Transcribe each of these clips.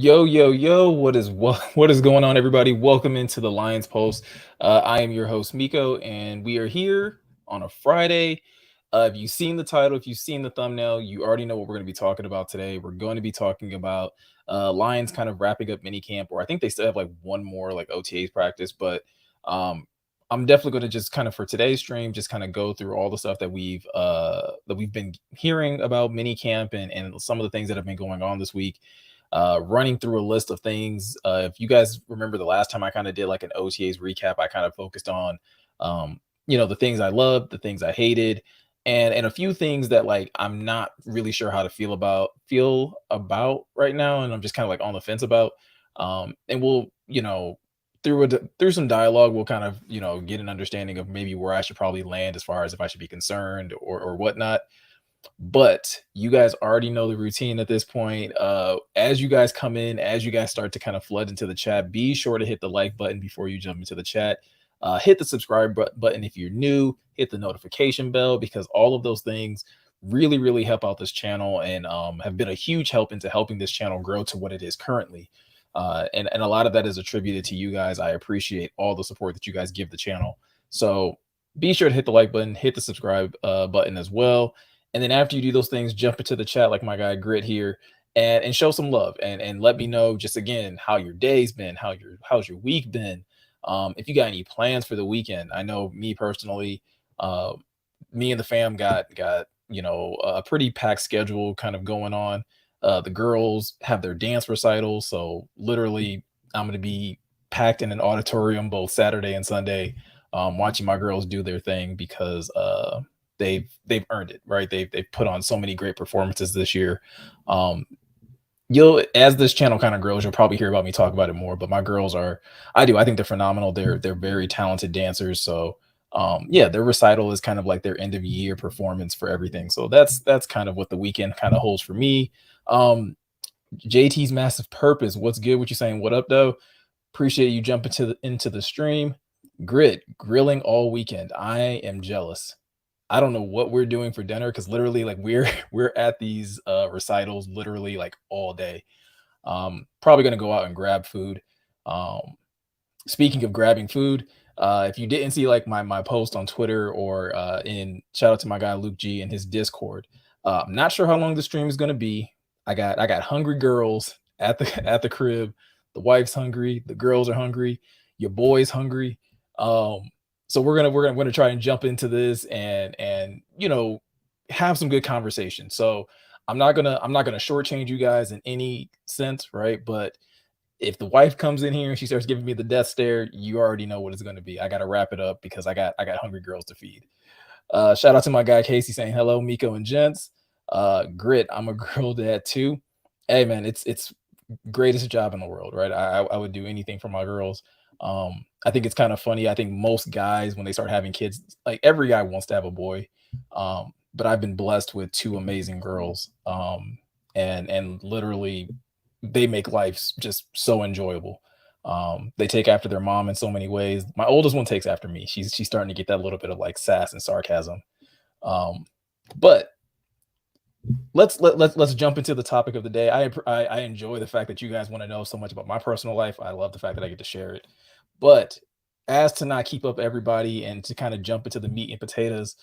Yo, what is going on, everybody? Welcome into the Lions Post. I am your host, Miko, and we are here on a Friday. If you've seen the title, if you've seen the thumbnail, you already know what we're going to be talking about today. We're going to be talking about Lions kind of wrapping up minicamp, or I think they still have like one more like OTAs practice, but um, I'm definitely going to just kind of for today's stream, just kind of go through all the stuff that we've been hearing about minicamp and some of the things that have been going on this week, running through a list of things. If you guys remember the last time I kind of did like an OTAs recap, I kind of focused on, the things I loved, the things I hated, and a few things that like I'm not really sure how to feel about right now, and I'm just kind of like on the fence about. And we'll, through some dialogue, we'll kind of get an understanding of maybe where I should probably land as far as if I should be concerned or whatnot. But you guys already know the routine at this point. As you guys come in, as you guys start to kind of flood into the chat, be sure to hit the like button before you jump into the chat. Hit the subscribe button if you're new, hit the notification bell, because all of those things really, really help out this channel and have been a huge help into helping this channel grow to what it is currently. And a lot of that is attributed to you guys. I appreciate all the support that you guys give the channel. So be sure to hit the like button, hit the subscribe button as well. And then after you do those things, jump into the chat like my guy Grit here and show some love and let me know just again how your day's been, how's your week been. If you got any plans for the weekend. I know me personally, uh, me and the fam got a pretty packed schedule kind of going on. The girls have their dance recitals, so literally I'm gonna be packed in an auditorium both Saturday and Sunday, watching my girls do their thing because they've earned it, right? They've put on so many great performances this year. Um, you'll as this channel kind of grows, you'll probably hear about me talk about it more. But my girls are, I think they're phenomenal. They're very talented dancers. So yeah, their recital is kind of like their end of year performance for everything. So that's kind of what the weekend kind of holds for me. Um, JT's massive purpose. What's good? What you saying? What up, though? Appreciate you jumping into the stream. Grit grilling all weekend. I am jealous. I don't know what we're doing for dinner because literally like we're at these recitals literally like all day. Probably gonna go out and grab food. Um, Speaking of grabbing food, if you didn't see like my post on Twitter or in shout out to my guy Luke G and his Discord. I'm not sure how long the stream is gonna be. I got hungry girls at the at the crib. The wife's hungry, the girls are hungry, your boy's hungry. Um, so we're gonna try and jump into this and have some good conversation. So I'm not gonna shortchange you guys in any sense, right? But if the wife comes in here and she starts giving me the death stare, you already know what it's going to be. I got to wrap it up because I got hungry girls to feed. Shout out to my guy Casey saying hello, Miko and gents. Grit, I'm a girl dad too. Hey man, it's greatest job in the world, right? I would do anything for my girls. I think it's kind of funny. I think most guys when they start having kids, like every guy wants to have a boy. But I've been blessed with two amazing girls. And literally they make life just so enjoyable. They take after their mom in so many ways. My oldest one takes after me. She's starting to get that little bit of like sass and sarcasm. Um, but let's jump into the topic of the day. I enjoy the fact that you guys want to know so much about my personal life. I love the fact that I get to share it. But as to not keep up everybody and to kind of jump into the meat and potatoes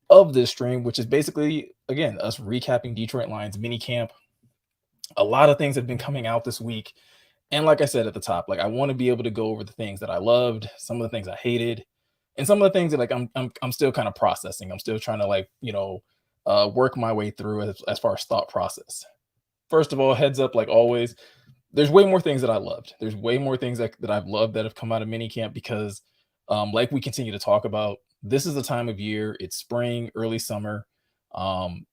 of this stream, which is basically again us recapping Detroit Lions mini camp. A lot of things have been coming out this week. And like I said at the top, like I want to be able to go over the things that I loved, some of the things I hated, and some of the things that like I'm still kind of processing. I'm still trying to like, work my way through as far as thought process. First of all, heads up, like always, there's way more things that I loved. There's way more things that I've loved that have come out of minicamp because like we continue to talk about, this is the time of year. It's spring, early summer. Um,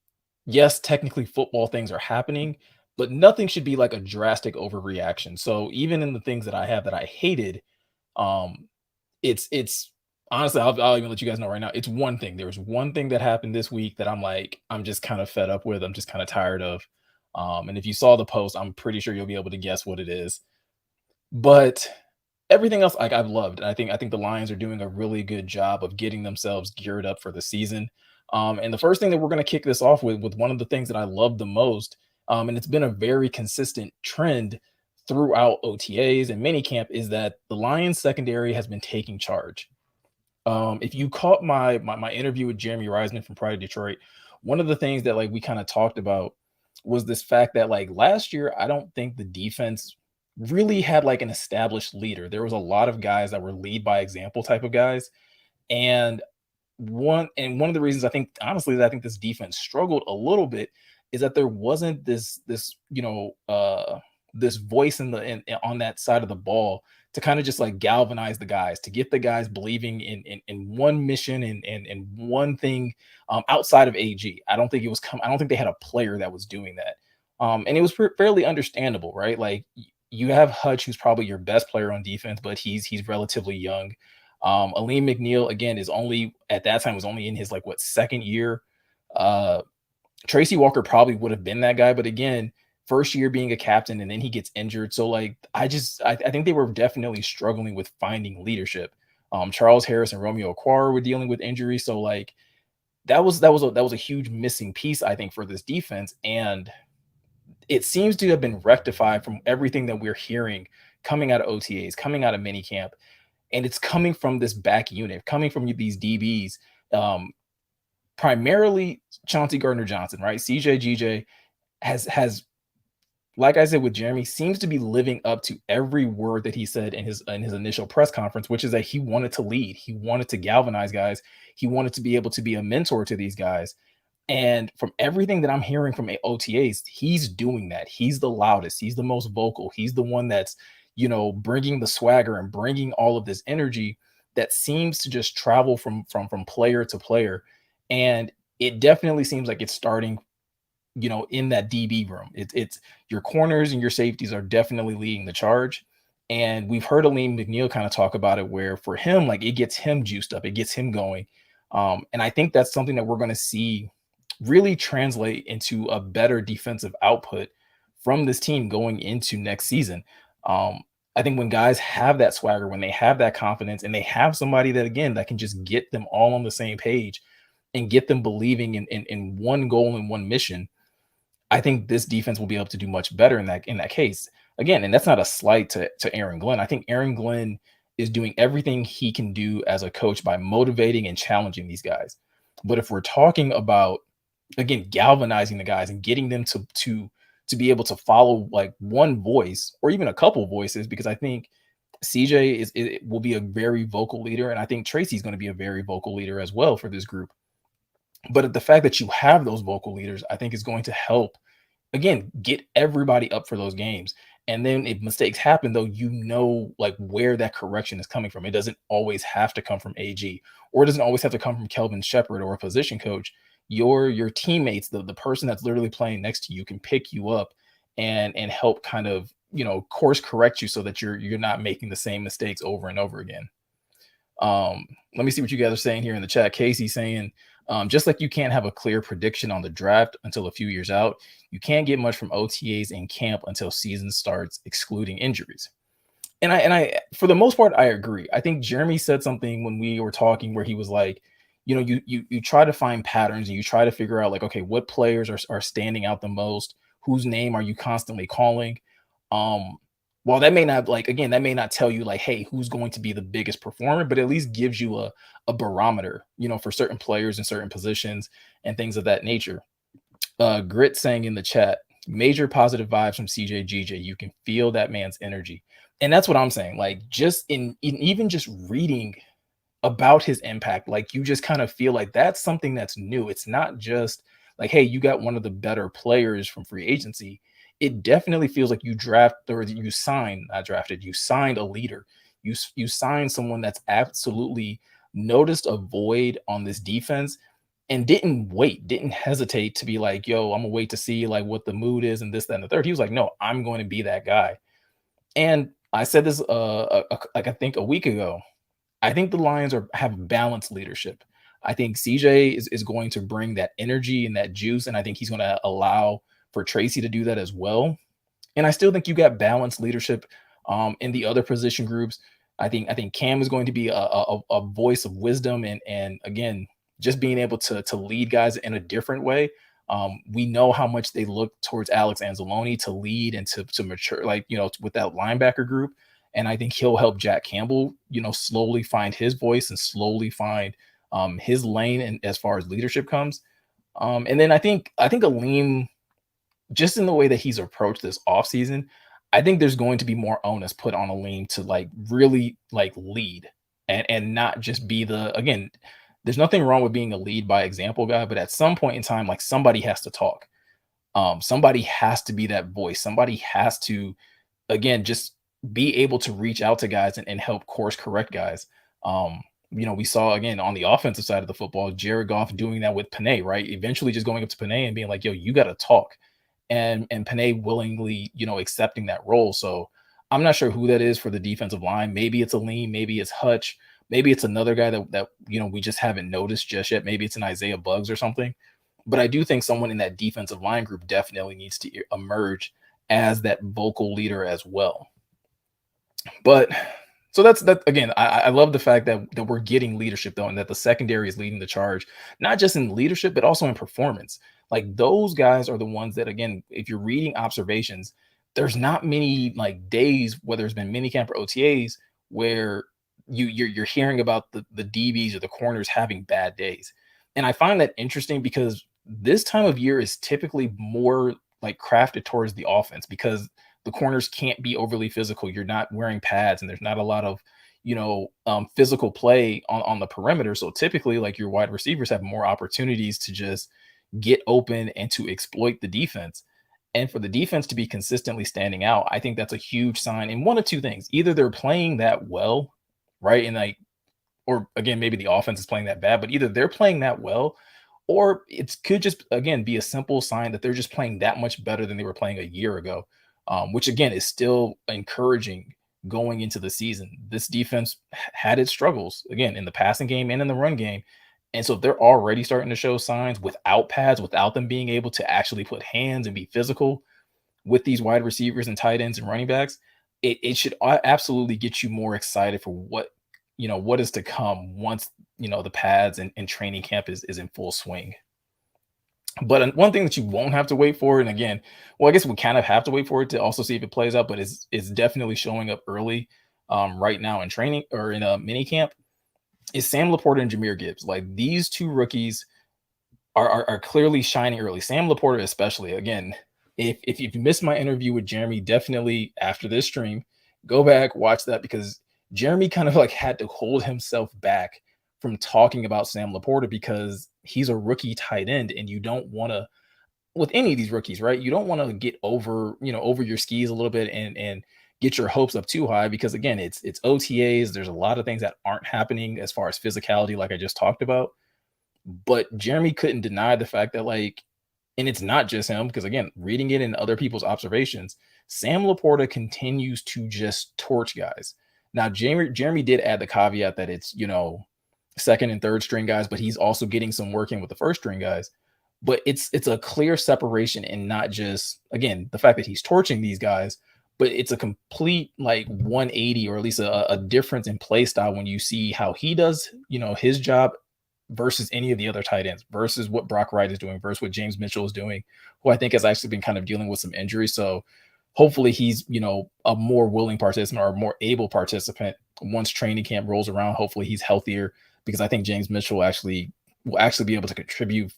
yes, technically football things are happening, but nothing should be like a drastic overreaction. So even in the things that I have that I hated, um, it's honestly, I'll even let you guys know right now. It's one thing. There was one thing that happened this week that I'm just kind of fed up with. I'm just kind of tired of. And if you saw the post, I'm pretty sure you'll be able to guess what it is. But everything else, like I've loved. And I think the Lions are doing a really good job of getting themselves geared up for the season. And the first thing that we're going to kick this off with one of the things that I love the most, and it's been a very consistent trend throughout OTAs and minicamp is that the Lions secondary has been taking charge. If you caught my interview with Jeremy Reisman from Pride of Detroit, one of the things that like we kind of talked about was this fact that like last year, I don't think the defense really had like an established leader. There was a lot of guys that were lead by example type of guys. And one of the reasons I think honestly that I think this defense struggled a little bit is that there wasn't this this voice on that side of the ball to kind of just like galvanize the guys, to get the guys believing in one mission and one thing outside of AG. I don't think they had a player that was doing that. And it was fairly understandable, right? Like you have Hutch, who's probably your best player on defense, but he's relatively young. Aleem McNeil again is only at that time was only in his like what second year. Uh, Tracy Walker probably would have been that guy, but again, first year being a captain and then he gets injured. So like I think they were definitely struggling with finding leadership. Charles Harris and Romeo Okwara were dealing with injuries. So like that was a huge missing piece, I think, for this defense. And it seems to have been rectified from everything that we're hearing coming out of OTAs, coming out of minicamp. And it's coming from this back unit, coming from these DBs, primarily Chauncey Gardner-Johnson, right? CJ GJ has like I said with Jeremy, seems to be living up to every word that he said in his initial press conference, which is that he wanted to lead, he wanted to galvanize guys, he wanted to be able to be a mentor to these guys. And from everything that I'm hearing from OTAs, he's doing that. He's the loudest, he's the most vocal, he's the one that's, bringing the swagger and bringing all of this energy that seems to just travel from player to player. And it definitely seems like it's starting in that DB room. It's your corners and your safeties are definitely leading the charge. And we've heard Aleem McNeil kind of talk about it, where for him, like it gets him juiced up, it gets him going. And I think that's something that we're going to see really translate into a better defensive output from this team going into next season. I think when guys have that swagger, when they have that confidence, and they have somebody that again that can just get them all on the same page and get them believing in one goal and one mission, I think this defense will be able to do much better in that case. Again, and that's not a slight to Aaron Glenn. I think Aaron Glenn is doing everything he can do as a coach by motivating and challenging these guys. But if we're talking about again galvanizing the guys and getting them to be able to follow like one voice or even a couple voices, because I think CJ will be a very vocal leader, and I think Tracy's going to be a very vocal leader as well for this group. But the fact that you have those vocal leaders, I think is going to help, again, get everybody up for those games. And then if mistakes happen, though, like where that correction is coming from. It doesn't always have to come from AG, or it doesn't always have to come from Kelvin Shepard or a position coach. Your teammates, the person that's literally playing next to you, can pick you up and help kind of course correct you so that you're not making the same mistakes over and over again. Let me see what you guys are saying here in the chat. Casey saying, just like you can't have a clear prediction on the draft until a few years out, you can't get much from OTAs and camp until season starts, excluding injuries. And I for the most part, I agree. I think Jeremy said something when we were talking where he was like, you try to find patterns and you try to figure out like, okay, what players are standing out the most? Whose name are you constantly calling? While that may not that may not tell you like, hey, who's going to be the biggest performer, but at least gives you a barometer, for certain players in certain positions and things of that nature. Grit saying in the chat, major positive vibes from CJ GJ. You can feel that man's energy. And that's what I'm saying. Like just in even just reading about his impact, like you just kind of feel like that's something that's new. It's not just like, hey, you got one of the better players from free agency. It definitely feels like you signed a leader. You signed someone that's absolutely noticed a void on this defense and didn't hesitate to be like, yo, I'm gonna wait to see like what the mood is and this, that, and the third. He was like, no, I'm going to be that guy. And I said this like I think a week ago. I think the Lions have balanced leadership. I think CJ is going to bring that energy and that juice, and I think he's going to allow for Tracy to do that as well. And I still think you got balanced leadership in the other position groups. I think Cam is going to be a voice of wisdom and again, just being able to lead guys in a different way. We know how much they look towards Alex Anzalone to lead and to mature, like, with that linebacker group. And I think he'll help Jack Campbell, slowly find his voice and slowly find his lane, and as far as leadership comes. And then I think Aleem, just in the way that he's approached this offseason, I think there's going to be more onus put on Aleem to like really like lead, and not just be the, again, there's nothing wrong with being a lead by example guy, but at some point in time, like, somebody has to talk. Somebody has to be that voice. Somebody has to, again, just be able to reach out to guys and help course correct guys. We saw again on the offensive side of the football, Jared Goff doing that with Panay, right? Eventually just going up to Panay and being like, yo, you got to talk. And Panay willingly, accepting that role. So I'm not sure who that is for the defensive line. Maybe it's Aleem, maybe it's Hutch, maybe it's another guy that we just haven't noticed just yet. Maybe it's an Isaiah Buggs or something. But I do think someone in that defensive line group definitely needs to emerge as that vocal leader as well. But so that's that. Again, I love the fact that we're getting leadership, though, and that the secondary is leading the charge, not just in leadership, but also in performance. Like, those guys are the ones that, again, if you're reading observations, there's not many like days, whether it's been minicamp or OTAs, where you're hearing about the DBs or the corners having bad days. And I find that interesting because this time of year is typically more like crafted towards the offense, because the corners can't be overly physical. You're not wearing pads, and there's not a lot of, physical play on the perimeter. So typically, like, your wide receivers have more opportunities to just get open and to exploit the defense. And for the defense to be consistently standing out, I think that's a huge sign. And one of two things: either they're playing that well, right? And like, or again, maybe the offense is playing that bad, but either they're playing that well, or it could just, again, be a simple sign that they're just playing that much better than they were playing a year ago, which again is still encouraging going into the season. This defense had its struggles, again, in the passing game and in the run game. And so if they're already starting to show signs without pads, without them being able to actually put hands and be physical with these wide receivers and tight ends and running backs, it should absolutely get you more excited for what is to come once the pads and training camp is in full swing. But one thing that you won't have to wait for, and again, well, I guess we kind of have to wait for it to also see if it plays out, but it's definitely showing up early, right now in training or in a mini camp, is Sam Laporta and Jahmyr Gibbs. Like, these two rookies are clearly shining early. Sam Laporta especially. Again, if you missed my interview with Jeremy, definitely after this stream, go back, watch that, because Jeremy kind of like had to hold himself back from talking about Sam Laporta because he's a rookie tight end, and you don't want to, with any of these rookies, right? You don't want to get over your skis a little bit and get your hopes up too high, because again, it's OTAs. There's a lot of things that aren't happening as far as physicality, like I just talked about. But Jeremy couldn't deny the fact that, like, and it's not just him, because again, reading it in other people's observations, Sam Laporta continues to just torch guys. Now, Jeremy did add the caveat that it's, second and third string guys, but he's also getting some work in with the first string guys. But it's a clear separation, and not just, again, the fact that he's torching these guys, but it's a complete like 180, or at least a difference in play style when you see how he does, his job versus any of the other tight ends, versus what Brock Wright is doing, versus what James Mitchell is doing, who I think has actually been kind of dealing with some injuries. So hopefully he's, a more willing participant or a more able participant once training camp rolls around. Hopefully he's healthier, because I think James Mitchell will actually be able to contribute,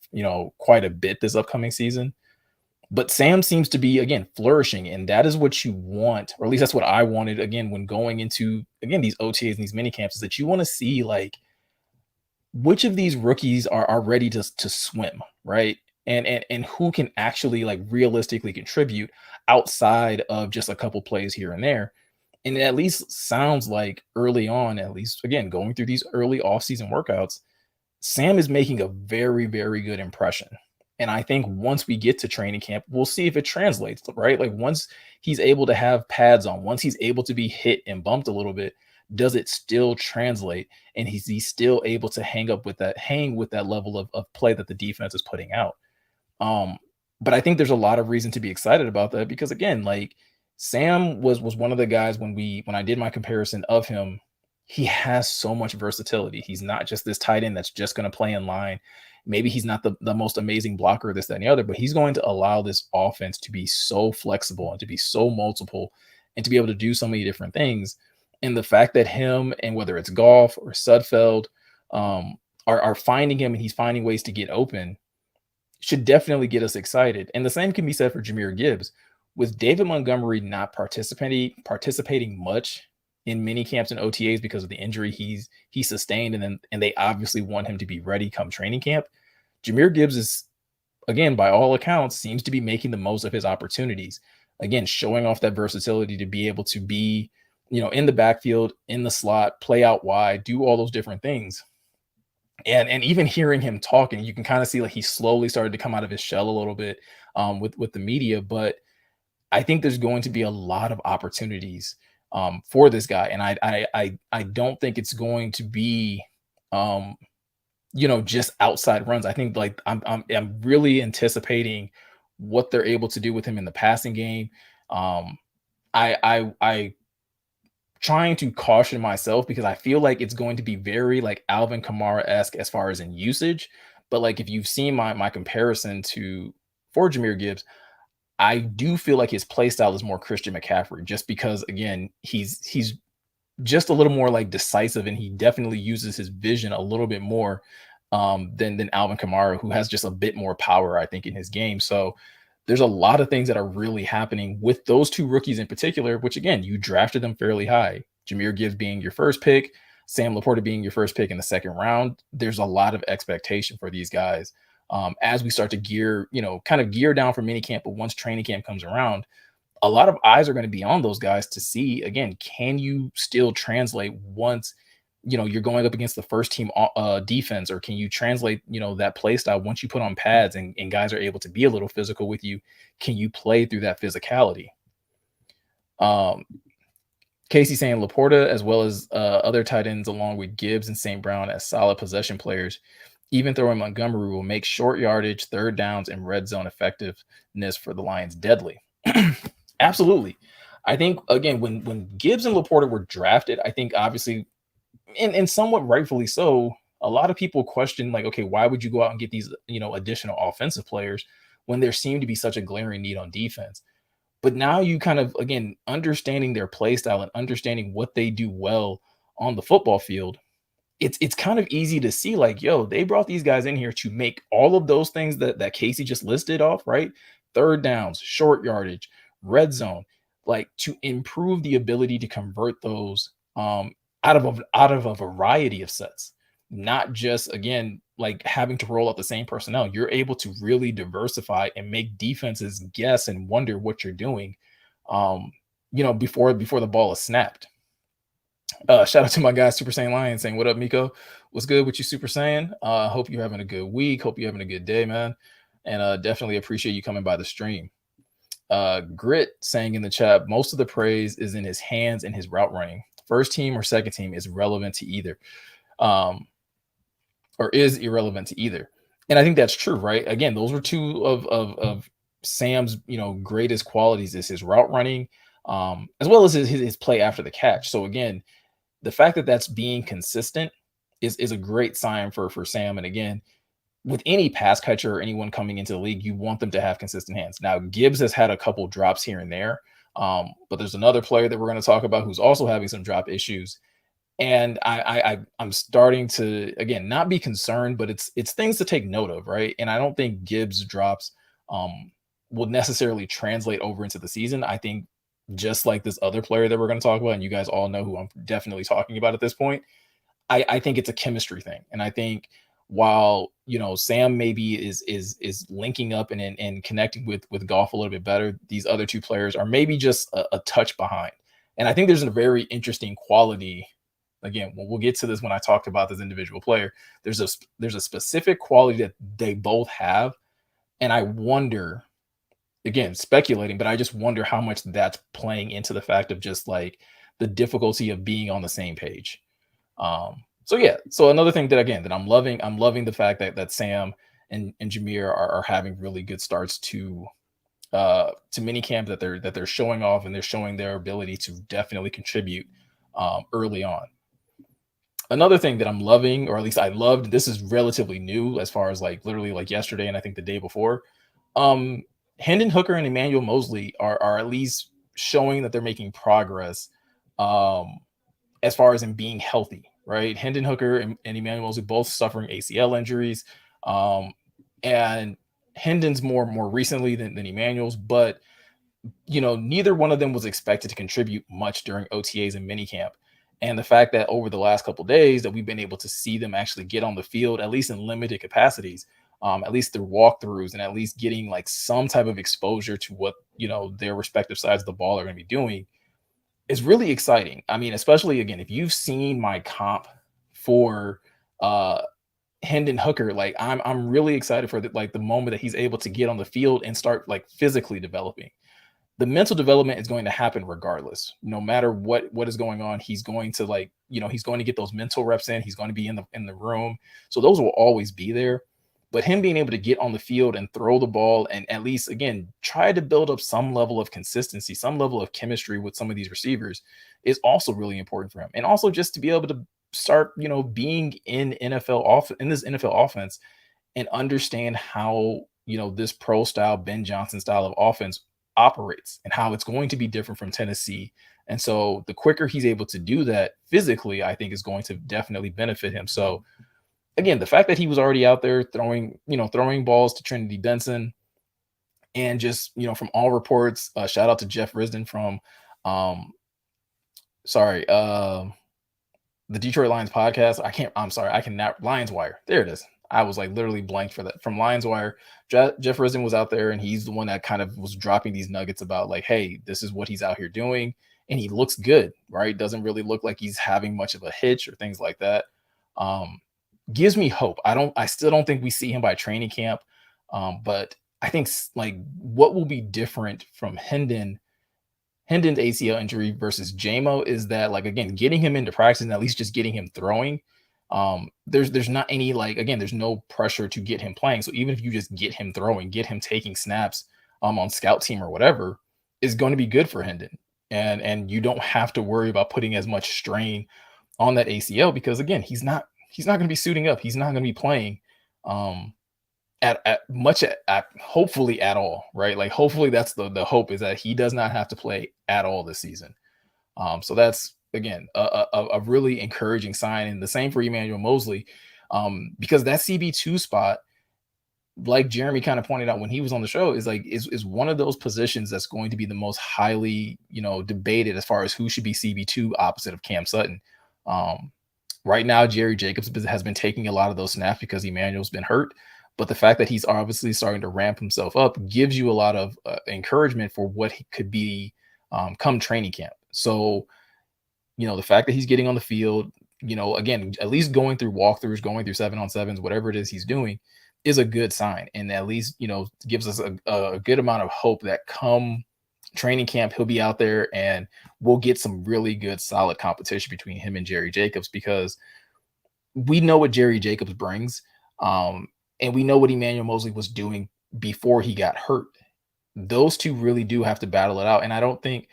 quite a bit this upcoming season. But Sam seems to be, again, flourishing, and that is what you want, or at least that's what I wanted, again, when going into, again, these OTAs and these mini camps, is that you want to see, like, which of these rookies are ready to swim, right? And who can actually, like, realistically contribute outside of just a couple plays here and there. And it at least sounds like early on, at least, again, going through these early offseason workouts, Sam is making a very, very good impression. And I think once we get to training camp, we'll see if it translates, right? Like, once he's able to have pads on, once he's able to be hit and bumped a little bit, does it still translate? And he still able to hang with that level of play that the defense is putting out? But I think there's a lot of reason to be excited about that, because again, like, Sam was one of the guys when I did my comparison of him he has so much versatility. He's not just this tight end that's just going to play in line. Maybe he's not the most amazing blocker, this, that, and the other, but he's going to allow this offense to be so flexible and to be so multiple and to be able to do so many different things. And the fact that him and whether it's Goff or Sudfeld are finding him and he's finding ways to get open should definitely get us excited. And the same can be said for Jahmyr Gibbs. With David Montgomery not participating much in mini camps and OTAs because of the injury he sustained, and they obviously want him to be ready come training camp. Jahmyr Gibbs is, again, by all accounts, seems to be making the most of his opportunities. Again, showing off that versatility to be able to be, in the backfield, in the slot, play out wide, do all those different things. And even hearing him talking, you can kind of see like he slowly started to come out of his shell a little bit with the media. But I think there's going to be a lot of opportunities for this guy, and I don't think it's going to be just outside runs. I think like I'm really anticipating what they're able to do with him in the passing game. I trying to caution myself because I feel like it's going to be very like Alvin Kamara-esque as far as in usage. But like if you've seen my comparison for Jahmyr Gibbs, I do feel like his play style is more Christian McCaffrey, just because again, he's just a little more like decisive, and he definitely uses his vision a little bit more than Alvin Kamara, who has just a bit more power, I think, in his game. So there's a lot of things that are really happening with those two rookies in particular, which again, you drafted them fairly high. Jahmyr Gibbs being your first pick, Sam Laporta being your first pick in the second round. There's a lot of expectation for these guys as we start to gear down for minicamp. But once training camp comes around, a lot of eyes are going to be on those guys to see, again, can you still translate once, you're going up against the first team defense, or can you translate, that play style once you put on pads and guys are able to be a little physical with you? Can you play through that physicality? Casey saying Laporta, as well as other tight ends along with Gibbs and St. Brown as solid possession players. Even throwing Montgomery will make short yardage, third downs, and red zone effectiveness for the Lions deadly. Absolutely. I think, again, when Gibbs and Laporta were drafted, I think obviously, and somewhat rightfully so, a lot of people question, like, okay, why would you go out and get these, additional offensive players when there seemed to be such a glaring need on defense? But now you kind of, again, understanding their play style and understanding what they do well on the football field, it's kind of easy to see like, yo, they brought these guys in here to make all of those things that Casey just listed off, right? Third downs, short yardage, red zone, like to improve the ability to convert those out of a variety of sets, not just, again, like having to roll out the same personnel. You're able to really diversify and make defenses guess and wonder what you're doing, before the ball is snapped. Shout out to my guy Super Saiyan Lion saying, "What up, Miko? What's good with you, Super Saiyan? Hope you're having a good week. Hope you're having a good day, man. And definitely appreciate you coming by the stream." Grit saying in the chat, most of the praise is in his hands and his route running. First team or second team is relevant to either, or is irrelevant to either. And I think that's true, right? Again, those were two of Sam's, greatest qualities, is his route running, as well as his play after the catch. So again, the fact that that's being consistent is a great sign for Sam. And again, with any pass catcher or anyone coming into the league, you want them to have consistent hands. Now, Gibbs has had a couple drops here and there, but there's another player that we're going to talk about who's also having some drop issues. And I'm starting to, again, not be concerned, but it's things to take note of, right? And I don't think Gibbs drops will necessarily translate over into the season. I think just like this other player that we're going to talk about, and you guys all know who I'm definitely talking about at this point, I think it's a chemistry thing. And I think while, Sam maybe is linking up and connecting with Goff a little bit better, these other two players are maybe just a touch behind. And I think there's a very interesting quality. Again, we'll get to this when I talked about this individual player. There's a specific quality that they both have. And I wonder, again, speculating, but I just wonder how much that's playing into the fact of just like the difficulty of being on the same page. So yeah. So another thing that I'm loving the fact that Sam and Jahmyr are having really good starts to minicamp, that they're showing off and they're showing their ability to definitely contribute early on. Another thing that I'm loving, or at least I loved, this is relatively new as far as like literally like yesterday and I think the day before. Um, Hendon Hooker and Emmanuel Mosley are at least showing that they're making progress. Um, as far as in being healthy, right? Hendon Hooker and Emmanuel Mosley both suffering ACL injuries. Um, and Hendon's more recently than Emmanuel's, but neither one of them was expected to contribute much during OTAs and minicamp. And the fact that over the last couple of days that we've been able to see them actually get on the field, at least in limited capacities, at least through walkthroughs and at least getting like some type of exposure to what, their respective sides of the ball are going to be doing is really exciting. I mean, especially again, if you've seen my comp for uh Hendon Hooker, like I'm really excited for the moment that he's able to get on the field and start like physically developing. The mental development is going to happen regardless. No matter what is going on, he's going to he's going to get those mental reps in. He's going to be in the room. So those will always be there. But him being able to get on the field and throw the ball and at least again try to build up some level of consistency, some level of chemistry with some of these receivers is also really important for him. And also just to be able to start, being in this NFL offense and understand how, this pro style Ben Johnson style of offense operates and how it's going to be different from Tennessee. And so the quicker he's able to do that physically, I think is going to definitely benefit him. So again, the fact that he was already out there throwing balls to Trinity Benson and just, from all reports, shout out to Jeff Risdon from um sorry, the Detroit Lions podcast. I'm sorry, I cannot Lions Wire. There it is. I was like literally blank for that. From Lions Wire, Jeff Risdon was out there and he's the one that kind of was dropping these nuggets about like, hey, this is what he's out here doing. And he looks good, right? Doesn't really look like he's having much of a hitch or things like that. Um, Gives me hope. I still don't think we see him by training camp. But I think like what will be different from Hendon's ACL injury versus JMO is that like again, getting him into practice and at least just getting him throwing. There's not any like again, there's no pressure to get him playing. So even if you just get him throwing, get him taking snaps on scout team or whatever, is going to be good for Hendon. And you don't have to worry about putting as much strain on that ACL because again, he's not going to be suiting up. He's not going to be playing um at hopefully at all, right? Like hopefully that's the hope is that he does not have to play at all this season. So that's again a really encouraging sign, and the same for Emmanuel Mosley, because that CB2 spot, like Jeremy kind of pointed out when he was on the show, is one of those positions that's going to be the most highly debated as far as who should be CB2 opposite of Cam Sutton. Um, right now, Jerry Jacobs has been taking a lot of those snaps because Emmanuel's been hurt. But the fact that he's obviously starting to ramp himself up gives you a lot of encouragement for what he could be come training camp. So, the fact that he's getting on the field, again, at least going through walkthroughs, going through 7-on-7s, whatever it is he's doing is a good sign. And at least, gives us a good amount of hope that come training camp, he'll be out there and we'll get some really good, solid competition between him and Jerry Jacobs because we know what Jerry Jacobs brings. And we know what Emmanuel Mosley was doing before he got hurt. Those two really do have to battle it out. And I don't think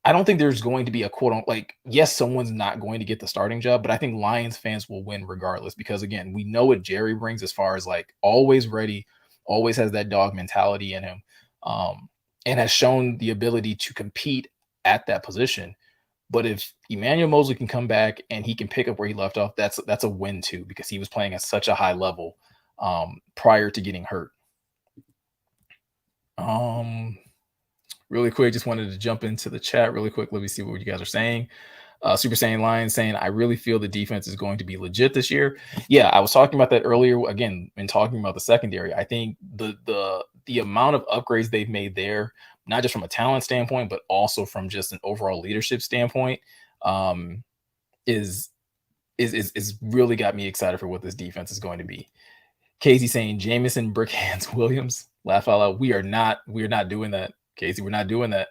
there's going to be a quote on like, yes, someone's not going to get the starting job, but I think Lions fans will win regardless because again, we know what Jerry brings as far as like always ready, always has that dog mentality in him, and has shown the ability to compete at that position. But if Emmanuel Mosley can come back and he can pick up where he left off, that's a win too, because he was playing at such a high level prior to getting hurt. Really quick, just wanted to jump into the chat really quick. Let me see what you guys are saying. Super Saiyan Lion saying, I really feel the defense is going to be legit this year. Yeah, I was talking about that earlier. Again, in talking about the secondary, I think the amount of upgrades they've made there, not just from a talent standpoint, but also from just an overall leadership standpoint, is really got me excited for what this defense is going to be. Casey saying Jameson Brickhands Williams, laugh out loud. We are not doing that, Casey. We're not doing that.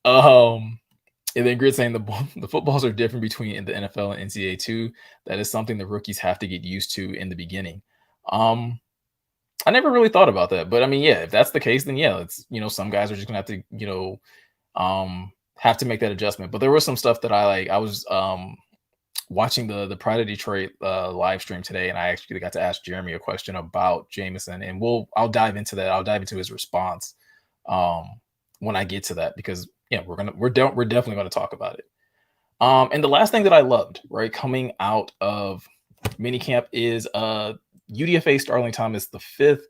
And then Grit saying the footballs are different between the NFL and NCAA too. That is something the rookies have to get used to in the beginning. I never really thought about that, but I mean, yeah, if that's the case, then yeah, it's some guys are just gonna have to have to make that adjustment. But there was some stuff that I was watching the Pride of Detroit live stream today, and I actually got to ask Jeremy a question about Jameson, and I'll dive into that. I'll dive into his response when I get to that, because yeah, we're definitely going to talk about it. And the last thing that I loved, right, coming out of minicamp is UDFA Starling Thomas the fifth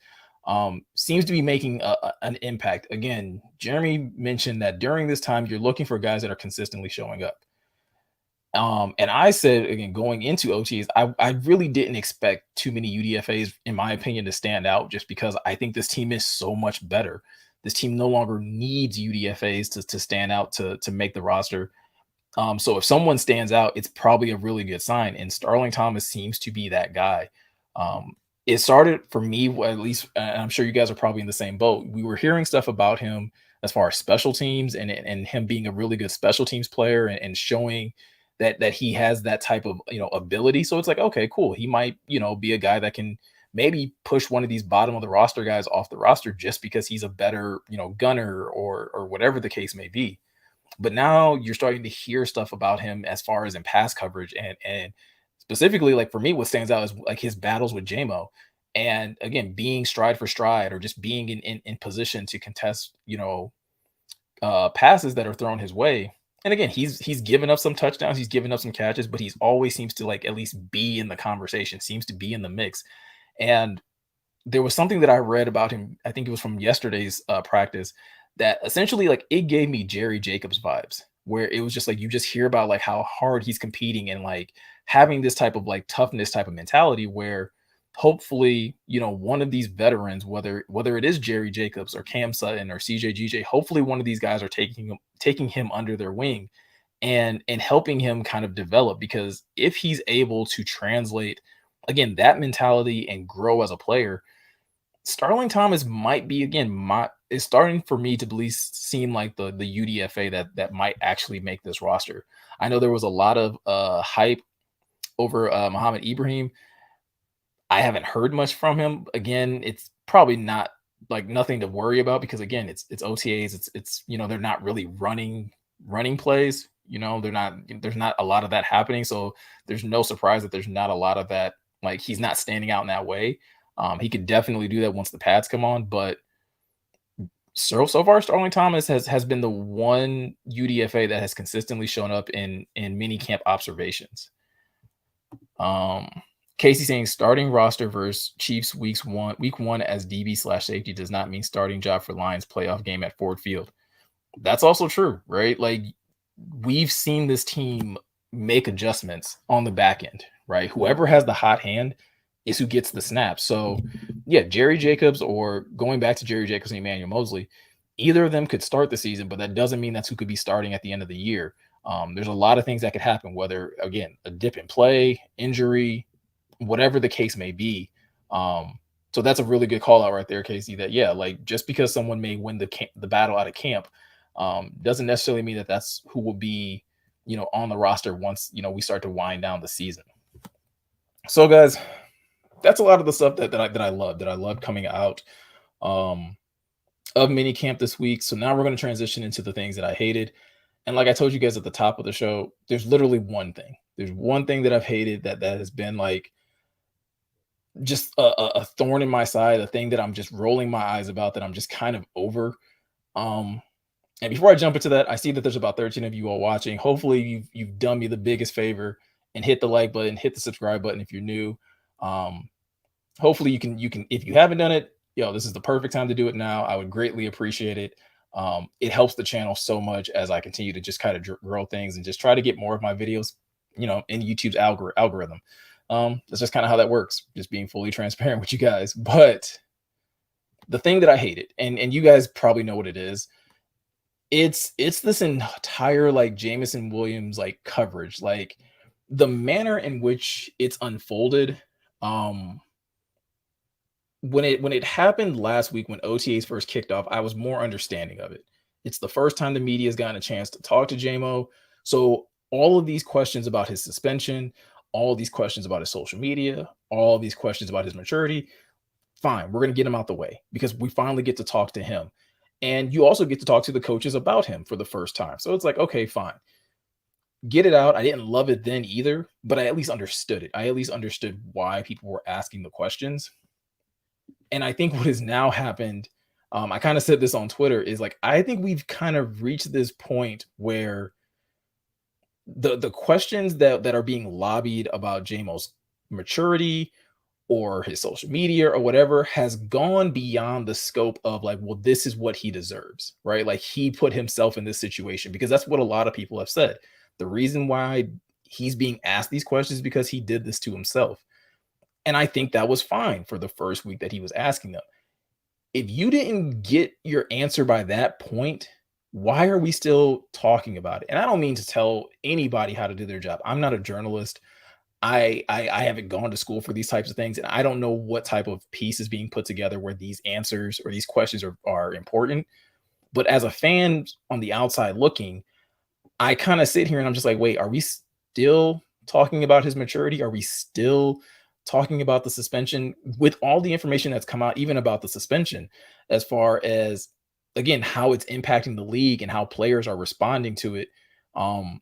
seems to be making an impact. Again, Jeremy mentioned that during this time you're looking for guys that are consistently showing up. And I said, again, going into OTs, I really didn't expect too many UDFAs, in my opinion, to stand out, just because I think this team is so much better. This team no longer needs UDFAs to stand out to make the roster. So if someone stands out, it's probably a really good sign. And Starling Thomas seems to be that guy. It started for me, well, at least, and I'm sure you guys are probably in the same boat. We were hearing stuff about him as far as special teams, and him being a really good special teams player, and showing that he has that type of ability. So it's like, okay, cool. He might be a guy that can maybe push one of these bottom of the roster guys off the roster just because he's a better gunner, or whatever the case may be. But now you're starting to hear stuff about him as far as in pass coverage, and specifically, like, for me, what stands out is like his battles with JMO. And again, being stride for stride, or just being in position to contest, passes that are thrown his way. And again, he's given up some touchdowns, he's given up some catches, but he's always seems to, like, at least be in the conversation, seems to be in the mix. And there was something that I read about him, I think it was from yesterday's practice, that essentially, like, it gave me Jerry Jacobs vibes, where it was just like, you just hear about like how hard he's competing, and like having this type of like toughness type of mentality, where hopefully, one of these veterans, whether it is Jerry Jacobs or Cam Sutton or CJGJ, hopefully one of these guys are taking him under their wing, and helping him kind of develop. Because if he's able to translate, again, that mentality and grow as a player, Starling Thomas might be, again, is starting for me to believe, seem like the UDFA that might actually make this roster. I know there was a lot of hype over Muhammad Ibrahim. I haven't heard much from him. Again, it's probably not, like, nothing to worry about, because again, it's OTAs. It's they're not really running plays. There's not a lot of that happening. So there's no surprise that there's not a lot of that. Like, he's not standing out in that way. He could definitely do that once the pads come on, but so far, Starling Thomas has been the one UDFA that has consistently shown up in mini camp observations. Casey saying starting roster versus Chiefs week one as DB/safety does not mean starting job for Lions playoff game at Ford Field. That's also true, right? Like, we've seen this team make adjustments on the back end, right? Whoever has the hot hand is who gets the snap. So yeah, Jerry Jacobs, or going back to Jerry Jacobs and Emmanuel Mosley, either of them could start the season, but that doesn't mean that's who could be starting at the end of the year. There's a lot of things that could happen, whether, again, a dip in play, injury, whatever the case may be. So that's a really good call out right there, Casey, that, yeah, like, just because someone may win the battle out of camp doesn't necessarily mean that that's who will be, on the roster once, we start to wind down the season. So guys, that's a lot of the stuff that I loved coming out of minicamp this week. So now we're going to transition into the things that I hated. And like I told you guys at the top of the show, there's literally one thing. There's one thing that I've hated that has been, like, just a thorn in my side, a thing that I'm just rolling my eyes about, that I'm just kind of over. And before I jump into that, I see that there's about 13 of you all watching. Hopefully you've done me the biggest favor and hit the like button, hit the subscribe button if you're new. Hopefully you can, if you haven't done it, this is the perfect time to do it now. I would greatly appreciate it. It helps the channel so much as I continue to just kind of grow things and just try to get more of my videos, in YouTube's algorithm. That's just kind of how that works, just being fully transparent with you guys. But the thing that I hated, and you guys probably know what it is, it's this entire, like, Jameson Williams, like, coverage, like, the manner in which it's unfolded. When it happened last week, when OTAs first kicked off, I was more understanding of it. It's the first time the media has gotten a chance to talk to JMO. So all of these questions about his suspension, all of these questions about his social media, all of these questions about his maturity, fine, we're going to get him out the way, because we finally get to talk to him. And you also get to talk to the coaches about him for the first time. So it's like, okay, fine. get it out. I didn't love it then either, but I at least understood it. I at least understood why people were asking the questions. And I think what has now happened, I kind of said this on Twitter, is like I think we've kind of reached this point where the questions that are being lobbied about JMO's maturity or his social media or whatever has gone beyond the scope of like, well, this is what he deserves, right? Like he put himself in this situation because that's what a lot of people have said. The reason why he's being asked these questions is because he did this to himself. And I think that was fine for the first week that he was asking them. If you didn't get your answer by that point, why are we still talking about it? And I don't mean to tell anybody how to do their job. I'm not a journalist. I haven't gone to school for these types of things, and I don't know what type of piece is being put together where these answers or these questions are important. But as a fan on the outside looking, I kind of sit here and I'm just like, wait, are we still talking about his maturity? Are we still talking about the suspension with all the information that's come out, even about the suspension, as far as again how it's impacting the league and how players are responding to it? Um,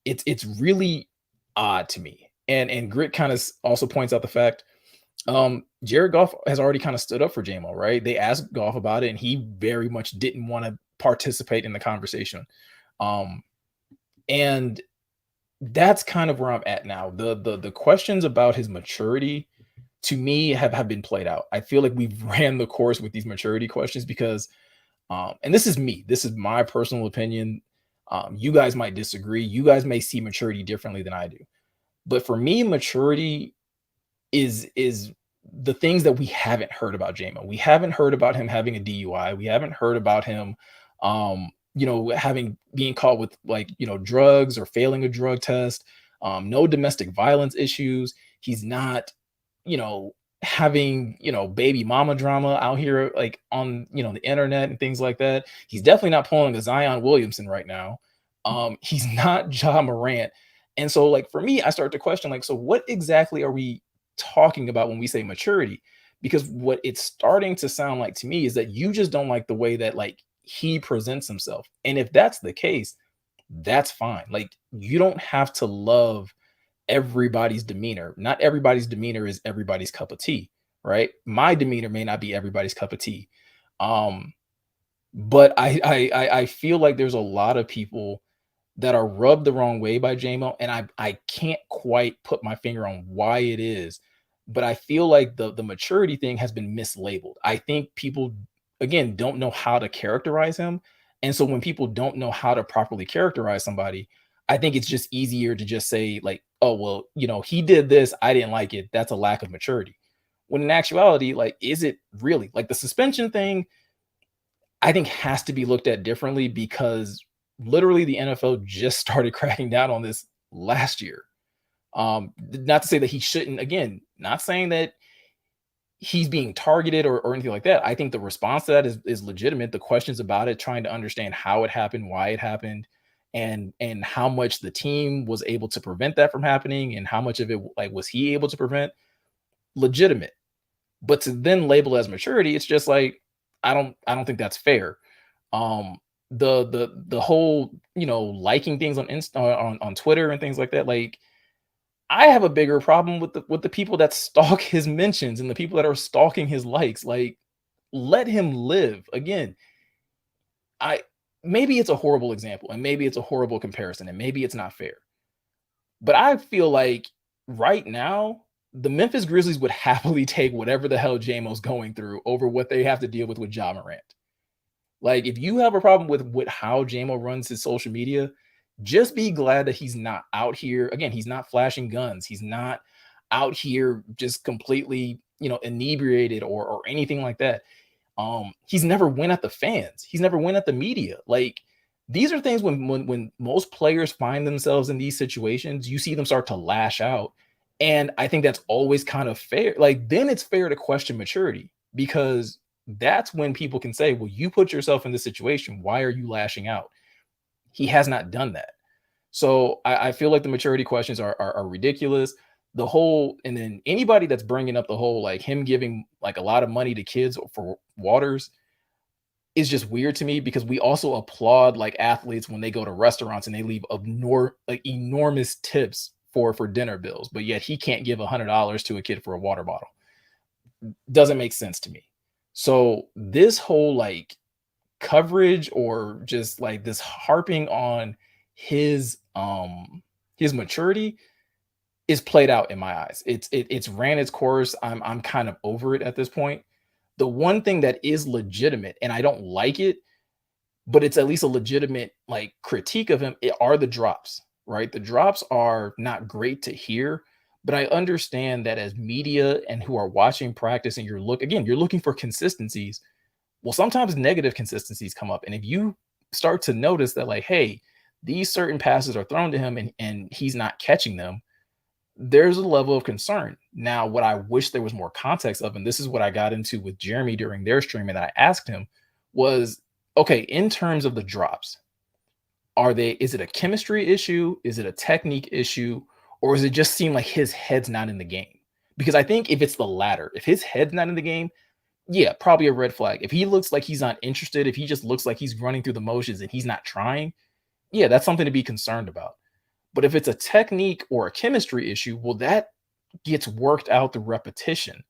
it's really odd to me. And Grit kind of also points out the fact Jared Goff has already kind of stood up for JMO, right? They asked Goff about it, and he very much didn't want to participate in the conversation. Um, and that's kind of where I'm at now. The questions about his maturity to me have been played out. I feel like we've ran the course with these maturity questions because and this is me, this is my personal opinion. You guys might disagree. You guys may see maturity differently than I do. But for me, maturity is the things that we haven't heard about JMO. We haven't heard about him having a DUI. We haven't heard about him having being caught with like, drugs or failing a drug test. No domestic violence issues. He's not, you know, having, baby mama drama out here like on, the internet and things like that. He's definitely not pulling a Zion Williamson right now. He's not Ja Morant. And so, like, for me, I start to question, like, so what exactly are we talking about when we say maturity? Because what it's starting to sound like to me is that you just don't like the way that, like, he presents himself. And if that's the case, that's fine. Like, you don't have to love everybody's demeanor. Not everybody's demeanor is everybody's cup of tea, right? My demeanor may not be everybody's cup of tea. Um, but I feel like there's a lot of people that are rubbed the wrong way by JMO, and I can't quite put my finger on why it is, but I feel like the maturity thing has been mislabeled. I think people again don't know how to characterize him, and so when people don't know how to properly characterize somebody, I think it's just easier to just say like, oh well, he did this, I didn't like it. That's a lack of maturity. When in actuality, like, is it really like the suspension thing? I think has to be looked at differently because literally the NFL just started cracking down on this last year. Not to say that he shouldn't, again, not saying that he's being targeted or anything like that. I think the response to that is legitimate. The questions about it, trying to understand how it happened, why it happened, and how much the team was able to prevent that from happening, and how much of it like was he able to prevent, legitimate. But to then label as maturity, it's just like I don't think that's fair. Um, the whole liking things on on Twitter and things like that. Like I have a bigger problem with the people that stalk his mentions and the people that are stalking his likes. Like let him live. Again, I maybe it's a horrible example and maybe it's a horrible comparison and maybe it's not fair. But I feel like right now, the Memphis Grizzlies would happily take whatever the hell JMO's going through over what they have to deal with Ja Morant. Like, if you have a problem with how JMO runs his social media, just be glad that he's not out here. Again, he's not flashing guns. He's not out here just completely, inebriated or anything like that. He's never went at the fans. He's never went at the media. Like these are things when most players find themselves in these situations, you see them start to lash out. And I think that's always kind of fair. Like then it's fair to question maturity because that's when people can say, well, you put yourself in this situation. Why are you lashing out? He has not done that. So I feel like the maturity questions are ridiculous. The whole, and then anybody that's bringing up the whole, like him giving like a lot of money to kids for waters, is just weird to me because we also applaud like athletes when they go to restaurants and they leave enormous tips for dinner bills, but yet he can't give $100 to a kid for a water bottle. Doesn't make sense to me. So this whole like coverage or just like this harping on his his maturity is played out in my eyes. It's ran its course. I'm kind of over it at this point. The one thing that is legitimate, and I don't like it, but it's at least a legitimate like critique of him, are the drops, right? The drops are not great to hear, but I understand that as media and who are watching practice and you're looking for consistencies. Well, sometimes negative consistencies come up. And if you start to notice that, like, hey, these certain passes are thrown to him and he's not catching them, there's a level of concern. Now, what I wish there was more context of, and this is what I got into with Jeremy during their stream, and I asked him was, okay, in terms of the drops, is it a chemistry issue? Is it a technique issue? Or does it just seem like his head's not in the game? Because I think if it's the latter, if his head's not in the game, yeah, probably a red flag. If he looks like he's not interested, if he just looks like he's running through the motions and he's not trying, yeah, that's something to be concerned about. But if it's a technique or a chemistry issue, well, that gets worked out through repetition,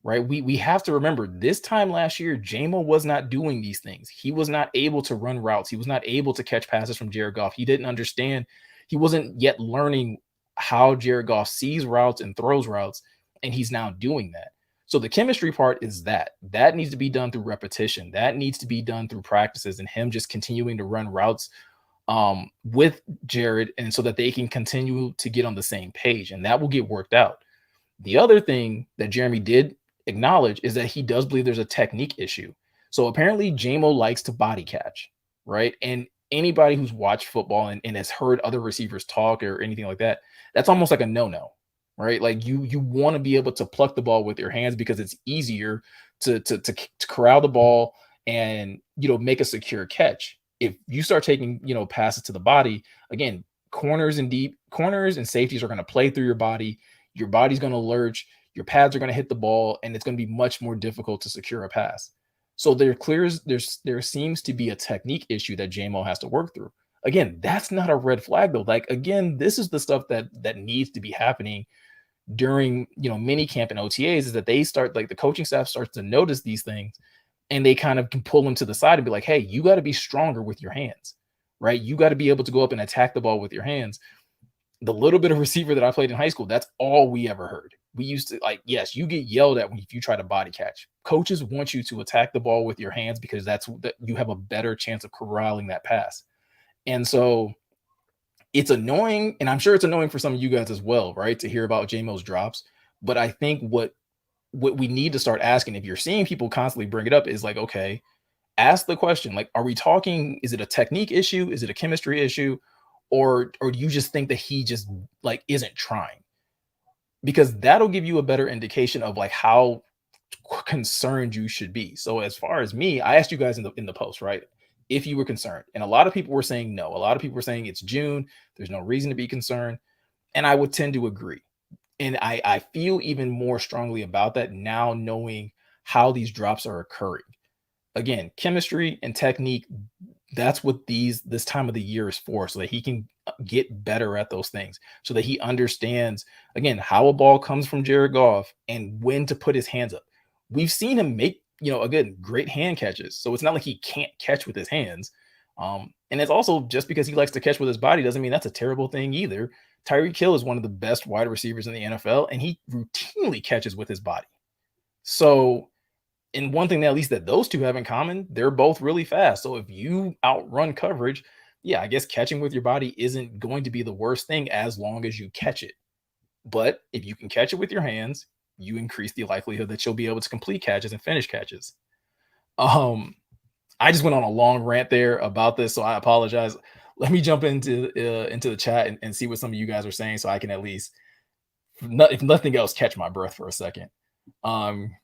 right? We have to remember this time last year, Jamo was not doing these things. He was not able to run routes. He was not able to catch passes from Jared Goff. He didn't understand. He wasn't yet learning how Jared Goff sees routes and throws routes, and he's now doing that. So the chemistry part is that needs to be done through repetition. That needs to be done through practices and him just continuing to run routes with Jared, and so that they can continue to get on the same page, and that will get worked out. The other thing that Jeremy did acknowledge is that he does believe there's a technique issue. So apparently Jamo likes to body catch, right? And anybody who's watched football and has heard other receivers talk or anything like that, that's almost like a no-no, right? Like you want to be able to pluck the ball with your hands because it's easier to corral the ball and make a secure catch. If you start taking passes to the body, again, corners and safeties are going to play through your body. Your body's going to lurch. Your pads are going to hit the ball, and it's going to be much more difficult to secure a pass. So there seems to be a technique issue that Jamo has to work through. Again, that's not a red flag though. Like, again, this is the stuff that needs to be happening during minicamp and OTAs, is that they start, like, the coaching staff starts to notice these things, and they kind of can pull them to the side and be like, hey, you got to be stronger with your hands, right? You got to be able to go up and attack the ball with your hands. The little bit of receiver that I played in high school, that's all we ever heard. We used to, like, yes, you get yelled at if you try to body catch. Coaches want you to attack the ball with your hands because that you have a better chance of corralling that pass. And so it's annoying, and I'm sure it's annoying for some of you guys as well, right, to hear about Jamo's drops. But I think what we need to start asking, if you're seeing people constantly bring it up, is like, okay, ask the question, like, are we talking, is it a technique issue? Is it a chemistry issue? Or do you just think that he just, like, isn't trying? Because that'll give you a better indication of, like, how concerned you should be. So as far as me, I asked you guys in the post, right, if you were concerned. And a lot of people were saying no. A lot of people were saying it's June, there's no reason to be concerned. And I would tend to agree. And I feel even more strongly about that now, knowing how these drops are occurring. Again, chemistry and technique, that's what this time of the year is for, so that he can get better at those things, so that he understands, again, how a ball comes from Jared Goff and when to put his hands up. We've seen him make, again, great hand catches. So it's not like he can't catch with his hands. And it's also, just because he likes to catch with his body doesn't mean that's a terrible thing either. Tyreek Hill is one of the best wide receivers in the NFL, and he routinely catches with his body. So, and one thing that at least that those two have in common, they're both really fast. So if you outrun coverage, yeah, I guess catching with your body isn't going to be the worst thing as long as you catch it. But if you can catch it with your hands, you increase the likelihood that you'll be able to complete catches and finish catches. I just went on a long rant there about this, so I apologize. Let me jump into the chat and see what some of you guys are saying, so I can at least, if nothing else, catch my breath for a second.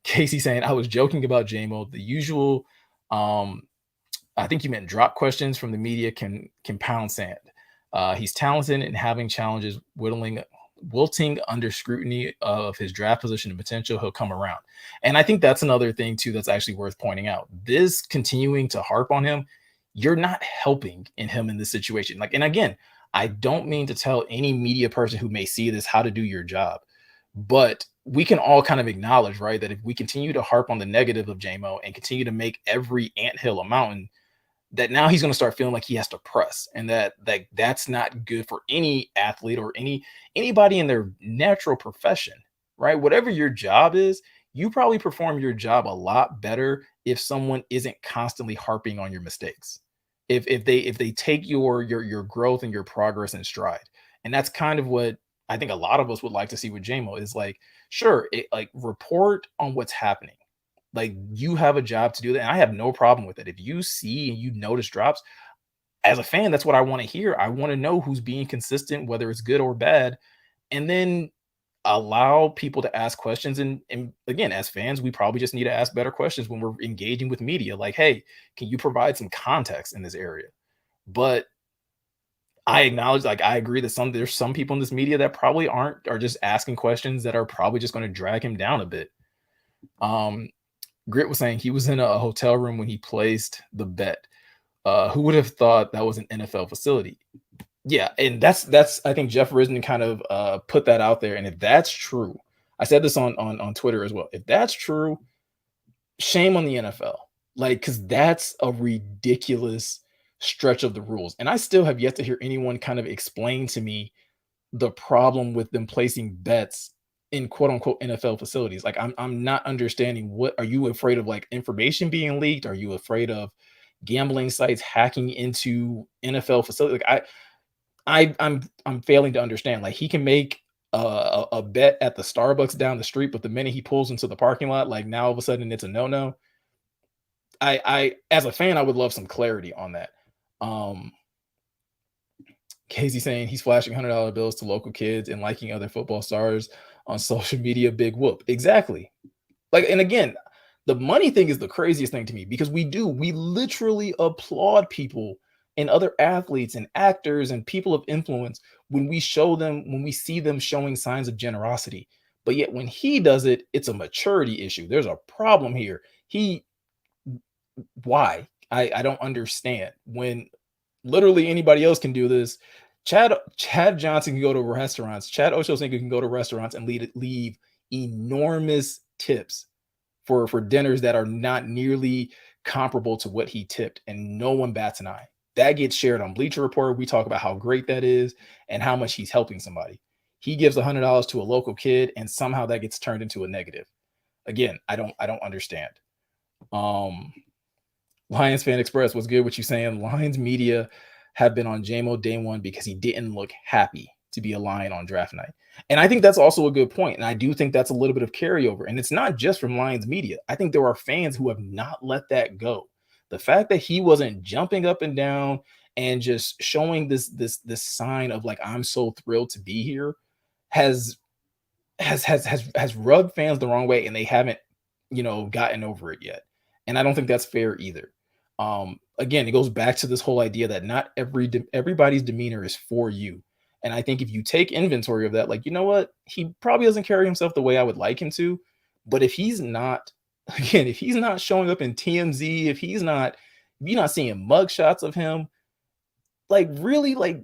Casey saying, I was joking about Jamo. The usual, I think you meant drop questions from the media can pound sand. He's talented and having challenges whittling wilting under scrutiny of his draft position and potential, he'll come around. And I think that's another thing too that's actually worth pointing out. This continuing to harp on him, you're not helping in him in this situation. Like, and again, I don't mean to tell any media person who may see this how to do your job, but we can all kind of acknowledge, right, that if we continue to harp on the negative of JMO and continue to make every anthill a mountain, that now he's going to start feeling like he has to press, and that's not good for any athlete or anybody in their natural profession, right? Whatever your job is, you probably perform your job a lot better if someone isn't constantly harping on your mistakes. If they take your growth and your progress in stride. And that's kind of what I think a lot of us would like to see with JMO is like, sure, like report on what's happening, like you have a job to do that. And I have no problem with it. If you see and you notice drops, as a fan, that's what I want to hear. I want to know who's being consistent, whether it's good or bad, and then allow people to ask questions. And again, as fans, we probably just need to ask better questions when we're engaging with media. Like, hey, can you provide some context in this area? But I acknowledge, like, I agree that there's some people in this media that probably are just asking questions that are probably just going to drag him down a bit. Grit was saying he was in a hotel room when he placed the bet. Who would have thought that was an NFL facility? Yeah, and that's I think Jeff Risden kind of put that out there. And if that's true, I said this on Twitter as well. If that's true, shame on the NFL. Like, because that's a ridiculous stretch of the rules. And I still have yet to hear anyone kind of explain to me the problem with them placing bets in quote unquote NFL facilities. Like, I'm not understanding, what are you afraid of, like information being leaked? Are you afraid of gambling sites hacking into NFL facilities? Like, I'm failing to understand. Like, he can make a bet at the Starbucks down the street, but the minute he pulls into the parking lot, like now all of a sudden it's a no-no. I as a fan, I would love some clarity on that. Um Casey saying he's flashing $100 bills to local kids and liking other football stars on social media. Big whoop. Exactly. Like, and again, the money thing is the craziest thing to me, because we literally applaud people and other athletes and actors and people of influence when we see them showing signs of generosity. But yet when he does it, it's a maturity issue. There's a problem here. Why? I don't understand. When literally anybody else can do this. Chad Johnson can go to restaurants. Chad Ochocinco can go to restaurants and leave enormous tips for dinners that are not nearly comparable to what he tipped, and no one bats an eye. That gets shared on Bleacher Report. We talk about how great that is and how much he's helping somebody. He gives $100 to a local kid, and somehow that gets turned into a negative. Again, I don't understand. Lions Fan Express, what's good? What you saying? Lions media have been on JMO day one because he didn't look happy to be a Lion on draft night. And I think that's also a good point. And I do think that's a little bit of carryover. And it's not just from Lions media. I think there are fans who have not let that go. The fact that he wasn't jumping up and down and just showing this sign of like, I'm so thrilled to be here, has rubbed fans the wrong way, and they haven't, gotten over it yet. And I don't think that's fair either. Again, it goes back to this whole idea that not everybody's demeanor is for you. And I think if you take inventory of that, like, you know what, he probably doesn't carry himself the way I would like him to. But if he's not, again, if he's not showing up in TMZ, if you're not seeing mug shots of him, like, really, like,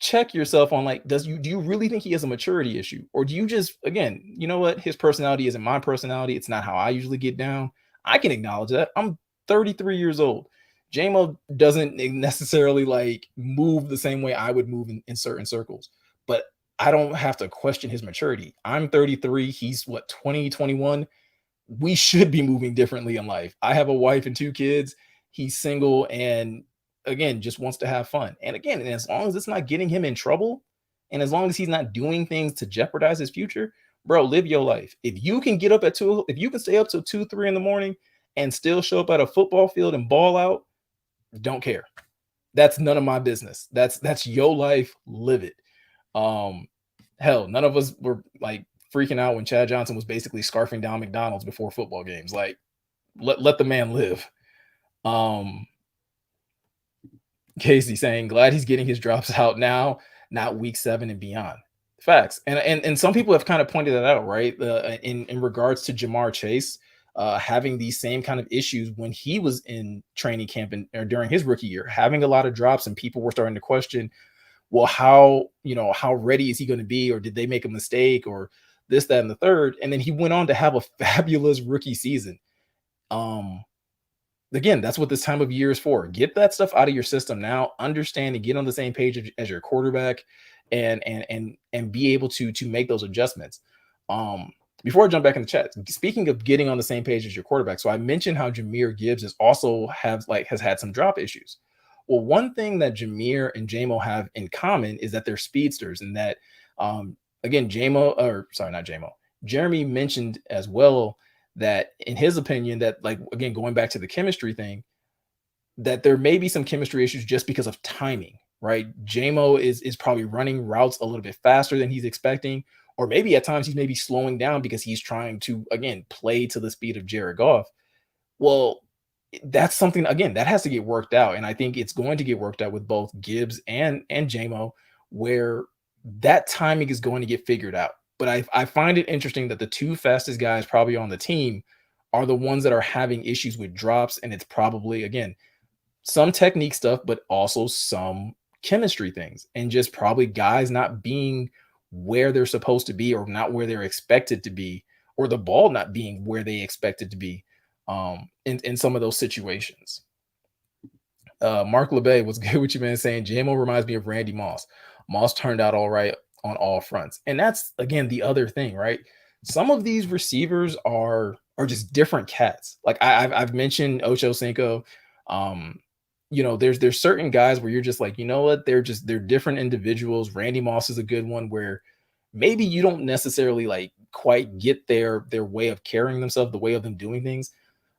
check yourself on, like, do you really think he has a maturity issue? Or do you just, again, you know what, his personality isn't my personality. It's not how I usually get down. I can acknowledge that. I'm 33 years old. JMO doesn't necessarily like move the same way I would move in certain circles, but I don't have to question his maturity. I'm 33. He's what, 20, 21. We should be moving differently in life. I have a wife and two kids. He's single and, again, just wants to have fun. And again, and as long as it's not getting him in trouble, and as long as he's not doing things to jeopardize his future, bro, live your life. If you can get up at 2, if you can stay up till 2, 3 in the morning and still show up at a football field and ball out, don't care. That's none of my business. That's your life. Live it. Hell, none of us were like freaking out when Chad Johnson was basically scarfing down McDonald's before football games. Like, let the man live. Casey saying, glad he's getting his drops out now, not week 7 and beyond. Facts. And some people have kind of pointed that out, right? In regards to Jamar Chase having these same kind of issues when he was in training camp and or during his rookie year, having a lot of drops, and people were starting to question, well, how ready is he going to be, or did they make a mistake, or this, that, and the third? And then he went on to have a fabulous rookie season. Um, Again, that's what this time of year is for. Get that stuff out of your system now. Understand and get on the same page as your quarterback, and be able to make those adjustments. Um, Before I jump back in the chat, speaking of getting on the same page as your quarterback, so I mentioned how Jameer Gibbs is also has had some drop issues. Well, one thing that Jameer and JMO have in common is that they're speedsters, and that again, JMO, or sorry, not JMO, Jeremy mentioned as well that in his opinion, that, like, again, going back to the chemistry thing, that there may be some chemistry issues just because of timing, right? JMO is probably running routes a little bit faster than he's expecting, or maybe at times he's maybe slowing down because he's trying to, again, play to the speed of Jared Goff. Well, that's something, again, that has to get worked out, and I think it's going to get worked out with both Gibbs and JMO, where that timing is going to get figured out. But I find it interesting that the two fastest guys probably on the team are the ones that are having issues with drops, and it's probably, again, some technique stuff, but also some chemistry things, and just probably guys not being where they're supposed to be, or not where they're expected to be, or the ball not being where they expect it to be in some of those situations. Mark LeBay was good with you, man, saying JMO reminds me of Randy Moss. Moss turned out all right on all fronts. And that's, again, the other thing, right? Some of these receivers are just different cats. Like I've mentioned Ocho Cinco. There's certain guys where you're just like, you know what, they're different individuals. Randy Moss is a good one where maybe you don't necessarily like quite get their way of carrying themselves, the way of them doing things.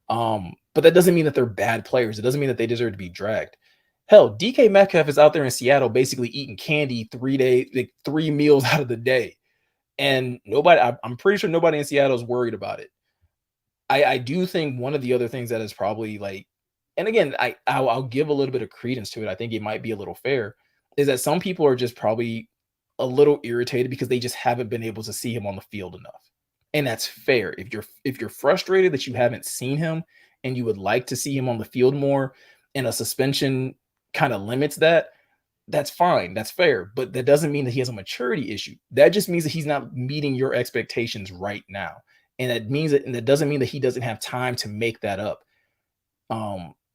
But that doesn't mean that they're bad players. It doesn't mean that they deserve to be dragged. Hell, DK Metcalf is out there in Seattle basically eating candy 3 days, like 3 meals out of the day. And I'm pretty sure nobody in Seattle is worried about it. I do think one of the other things that is probably like, and again, I'll give a little bit of credence to it. I think it might be a little fair, is that some people are just probably a little irritated because they just haven't been able to see him on the field enough. And that's fair. If you're frustrated that you haven't seen him and you would like to see him on the field more, and a suspension kind of limits that, that's fine. That's fair. But that doesn't mean that he has a maturity issue. That just means that he's not meeting your expectations right now. And that doesn't mean that he doesn't have time to make that up.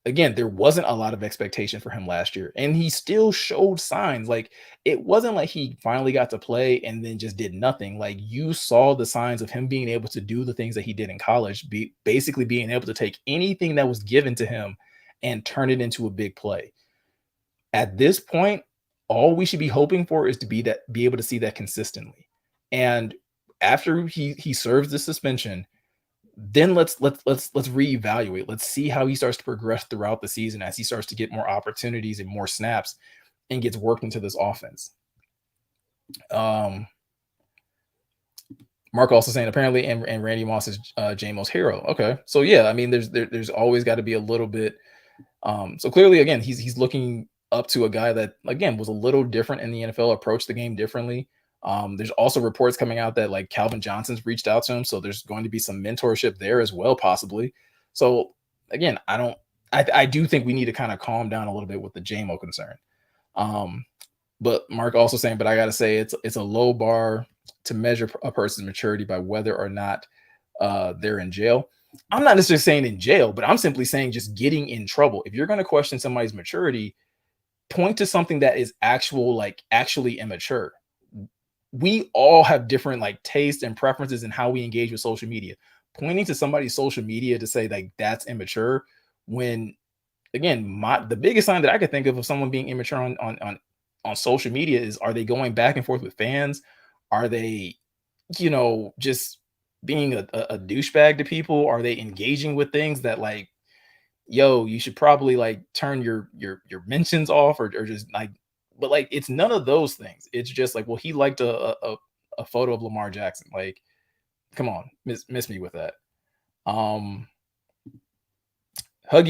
Again, there wasn't a lot of expectation for him last year, and he still showed signs. Like, it wasn't like he finally got to play and then just did nothing. Like, you saw the signs of him being able to do the things that he did in college, basically being able to take anything that was given to him and turn it into a big play. At this point, all we should be hoping for is to be able to see that consistently. And after he serves the suspension, then let's reevaluate. Let's see how he starts to progress throughout the season as he starts to get more opportunities and more snaps and gets worked into this offense. Mark also saying apparently, and Randy Moss is JMO's hero. Okay, so yeah, I mean, there's always got to be a little bit. So clearly, again, he's looking up to a guy that, again, was a little different in the NFL, approached the game differently. There's also reports coming out that like Calvin Johnson's reached out to him, so there's going to be some mentorship there as well, possibly. So again, I do think we need to kind of calm down a little bit with the JMO concern. But Mark also saying, but I gotta say, it's a low bar to measure a person's maturity by whether or not they're in jail. I'm not necessarily saying in jail, but I'm simply saying just getting in trouble. If you're going to question somebody's maturity, point to something that is actually immature. We all have different like tastes and preferences in how we engage with social media. Pointing to somebody's social media to say like that's immature, when again, the biggest sign that I could think of someone being immature on social media is, are they going back and forth with fans? Are they, just being a douchebag to people? Are they engaging with things that like, yo, you should probably like turn your mentions off, or just like, but like, it's none of those things. It's just like, well, he liked a photo of Lamar Jackson. Like, come on, miss me with that. Huggy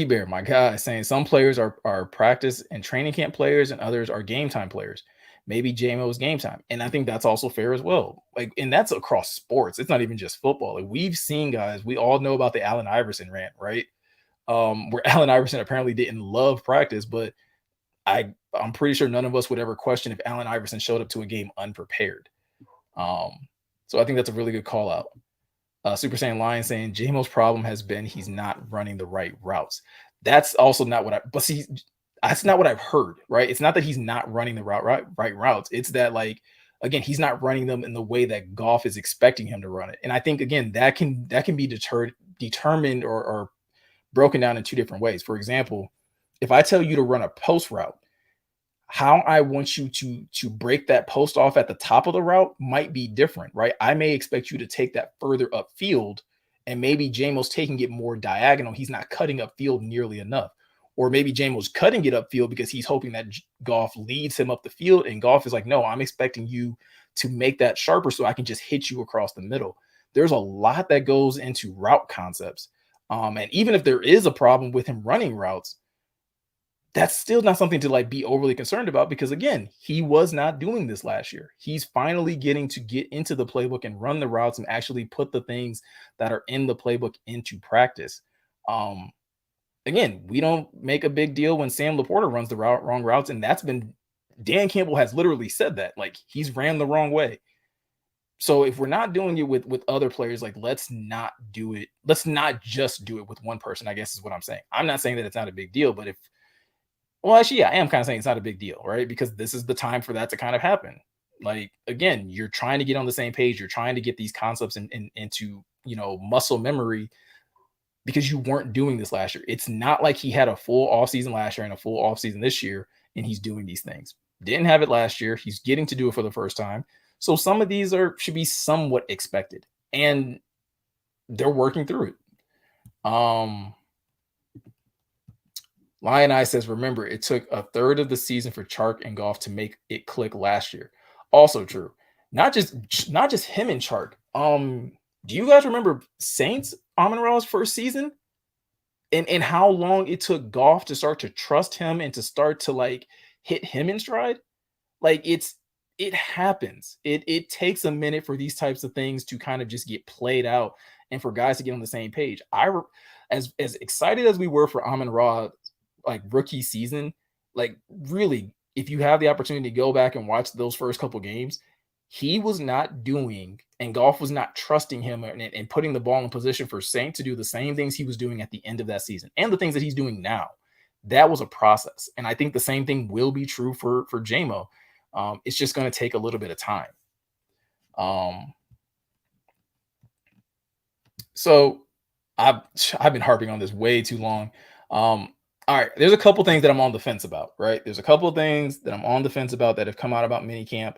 Bear, my guy, saying some players are practice and training camp players and others are game time players. maybe JMO's game time. And I think that's also fair as well. Like, and that's across sports. It's not even just football. Like, we've seen guys, we all know about the Allen Iverson rant, right? Where Allen Iverson apparently didn't love practice, but I'm pretty sure none of us would ever question if Allen Iverson showed up to a game unprepared. Um, so I think that's a really good call out. Super Saiyan Lion saying JMO's problem has been he's not running the right routes. That's also not what but see, that's not what I've heard, right? It's not that he's not running the right routes. It's that, like, again, he's not running them in the way that Goff is expecting him to run it. And I think, again, that can be determined or broken down in two different ways. For example, if I tell you to run a post route, how I want you to break that post off at the top of the route might be different, right? I may expect you to take that further upfield, and maybe JMO's taking it more diagonal. He's not cutting upfield nearly enough. Or maybe JMO's cutting it upfield because he's hoping that Goff leads him up the field, and Goff is like, no, I'm expecting you to make that sharper so I can just hit you across the middle. There's a lot that goes into route concepts. And even if there is a problem with him running routes, that's still not something to, like, be overly concerned about, because, again, he was not doing this last year. He's finally getting to get into the playbook and run the routes and actually put the things that are in the playbook into practice. Again, we don't make a big deal when Sam Laporta runs the wrong routes, and that's been, Dan Campbell has literally said that, like, he's ran the wrong way. So if we're not doing it with other players, like, let's not do it. Let's not just do it with one person, I guess is what I'm saying. I'm not saying that it's not a big deal, but well, actually, yeah, I am kind of saying it's not a big deal, right? Because this is the time for that to kind of happen. Like, again, you're trying to get on the same page. You're trying to get these concepts into, muscle memory, because you weren't doing this last year. It's not like he had a full offseason last year and a full offseason this year, and he's doing these things. Didn't have it last year. He's getting to do it for the first time. So some of these should be somewhat expected, and they're working through it. Lion Eye says, remember, it took a third of the season for Chark and Goff to make it click last year. Also true. Not just him and Chark. Do you guys remember Saints Amon-Ra's first season? And how long it took Goff to start to trust him and to start to, like, hit him in stride? Like, it happens. It takes a minute for these types of things to kind of just get played out and for guys to get on the same page. As excited as we were for Amon-Ra, like, rookie season, like, really, if you have the opportunity to go back and watch those first couple games, he was not doing, and Goff was not trusting him and putting the ball in position for Saint to do the same things he was doing at the end of that season and the things that he's doing now. That was a process. And I think the same thing will be true for JMO. It's just going to take a little bit of time. So I've been harping on this way too long. All right, there's a couple things that I'm on the fence about, right? There's a couple of things that I'm on the fence about that have come out about minicamp.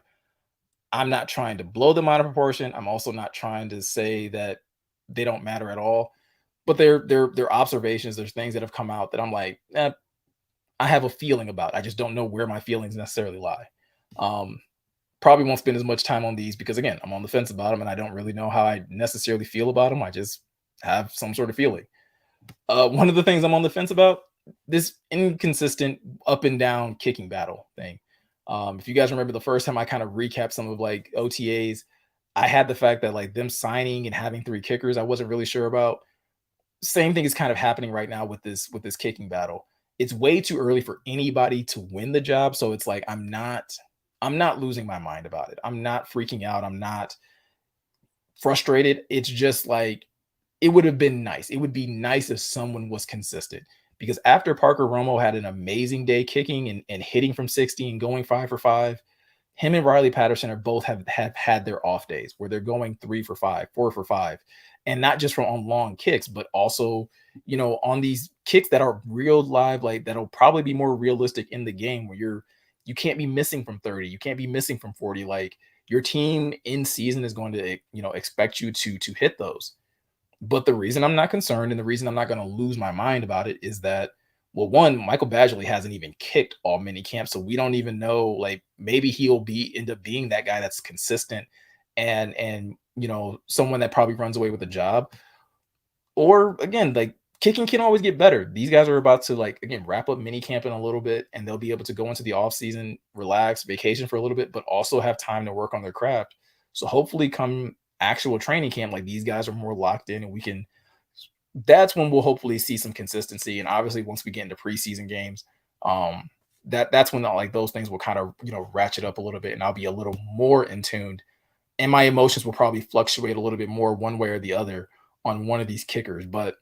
I'm not trying to blow them out of proportion. I'm also not trying to say that they don't matter at all, but they're observations. There's things that have come out that I'm like, I have a feeling about. I just don't know where my feelings necessarily lie. Probably won't spend as much time on these because, again, I'm on the fence about them and I don't really know how I necessarily feel about them. I just have some sort of feeling. One of the things I'm on the fence about, this inconsistent up and down kicking battle thing. If you guys remember the first time I kind of recapped some of, like, OTAs, I had the fact that, like, them signing and having 3 kickers, I wasn't really sure about. Same thing is kind of happening right now with this kicking battle. It's way too early for anybody to win the job. So it's like, I'm not losing my mind about it. I'm not freaking out. I'm not frustrated. It's just like, it would have been nice. It would be nice if someone was consistent, because after Parker Romo had an amazing day kicking and hitting from 60 and going 5 for 5, him and Riley Patterson are both have had their off days where they're going 3 for 5, 4 for 5, and not just from on long kicks, but also, on these kicks that are real live, like, that'll probably be more realistic in the game, where you can't be missing from 30, you can't be missing from 40. Like, your team in season is going to, expect you to hit those. But the reason I'm not concerned and the reason I'm not going to lose my mind about it is that, well, one, Michael Badgley hasn't even kicked all mini camp, so we don't even know, like, maybe he'll end up being that guy that's consistent and someone that probably runs away with the job. Or, again, like, kicking can always get better. These guys are about to like again wrap up mini camp in a little bit, and they'll be able to go into the off season, relax, vacation for a little bit, but also have time to work on their craft. So hopefully, come actual training camp, like these guys are more locked in, and we can. That's when we'll hopefully see some consistency. And obviously, once we get into preseason games, that's when like those things will kind of ratchet up a little bit, and I'll be a little more in tune, and my emotions will probably fluctuate a little bit more one way or the other on one of these kickers, but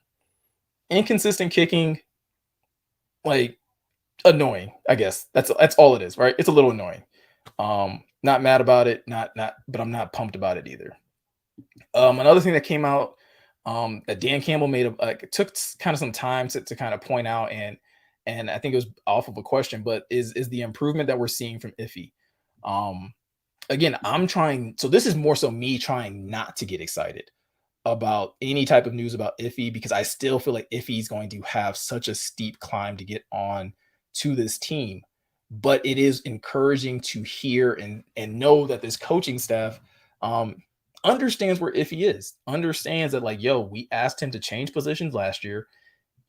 inconsistent kicking, like annoying, I guess. That's all it is, right? It's a little annoying. Not mad about it, not, but I'm not pumped about it either. Another thing that came out, that Dan Campbell made a like it took kind of some time to kind of point out, and I think it was off of a question, but is the improvement that we're seeing from Iffy. Um, Again, I'm trying. So this is more so me trying not to get excited about any type of news about Iffy because I still feel like Iffy is going to have such a steep climb to get on to this team. But it is encouraging to hear and know that this coaching staff um, understands where Iffy is, understands that like, yo, we asked him to change positions last year.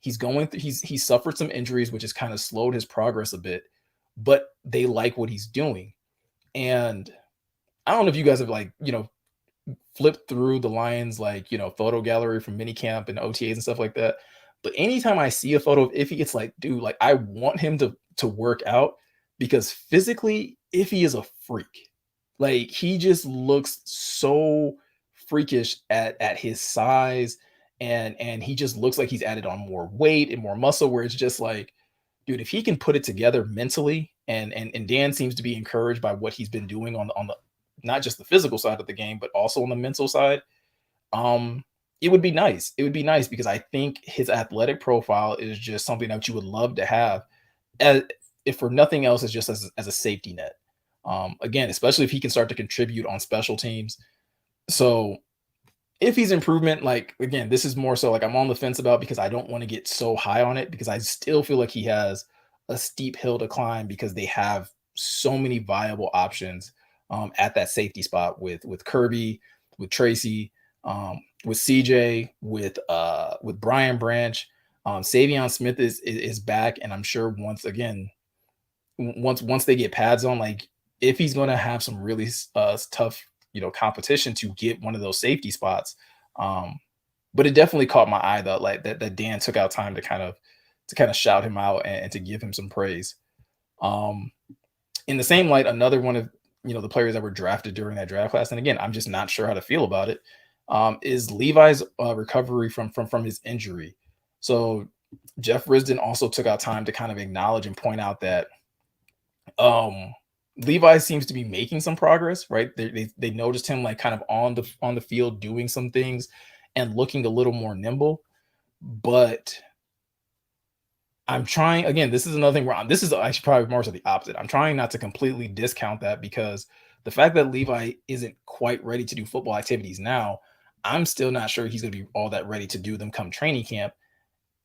He's going through, he suffered some injuries, which has kind of slowed his progress a bit, but they like what he's doing. And I don't know if you guys have like, flip through the Lions like photo gallery from minicamp and OTAs and stuff like that. But anytime I see a photo of Iffy, it's like, dude, like I want him to work out because physically Iffy is a freak. Like he just looks so freakish at his size, and he just looks like he's added on more weight and more muscle where it's just like, dude, if he can put it together mentally, and Dan seems to be encouraged by what he's been doing on the not just the physical side of the game, but also on the mental side. It would be nice. It would be nice because I think his athletic profile is just something that you would love to have, as, if for nothing else, is just as a safety net. Again, especially if he can start to contribute on special teams. So if he's improvement, like again, this is more so like I'm on the fence about because I don't want to get so high on it because I still feel like he has a steep hill to climb because they have so many viable options at that safety spot with Kirby, with Tracy, with CJ, with Brian Branch. Savion Smith is back, and I'm sure once again, once they get pads on, like if he's going to have some really tough competition to get one of those safety spots. Um, but it definitely caught my eye though, like that Dan took out time to kind of shout him out and to give him some praise. Um, in the same light, another one of the players that were drafted during that draft class, and again, I'm just not sure how to feel about it. Is Levi's recovery from his injury. So Jeff Risdon also took out time to kind of acknowledge and point out that um, Levi seems to be making some progress. Right, they noticed him like kind of on the field doing some things and looking a little more nimble, but I'm trying again. This is another thing where this is actually probably more so the opposite. I'm trying not to completely discount that because the fact that Levi isn't quite ready to do football activities now, I'm still not sure he's going to be all that ready to do them come training camp.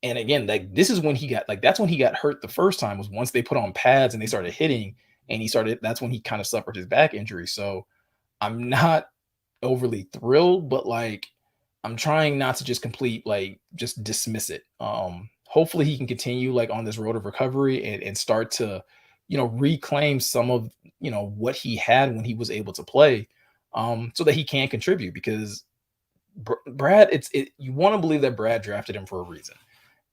And again, like this is when he got like that's when he got hurt the first time was once they put on pads and they started hitting and he started. That's when he kind of suffered his back injury. So I'm not overly thrilled, but like I'm trying not to just just dismiss it. Hopefully he can continue like on this road of recovery and start to, reclaim some of what he had when he was able to play, so that he can contribute because Brad, you want to believe that Brad drafted him for a reason.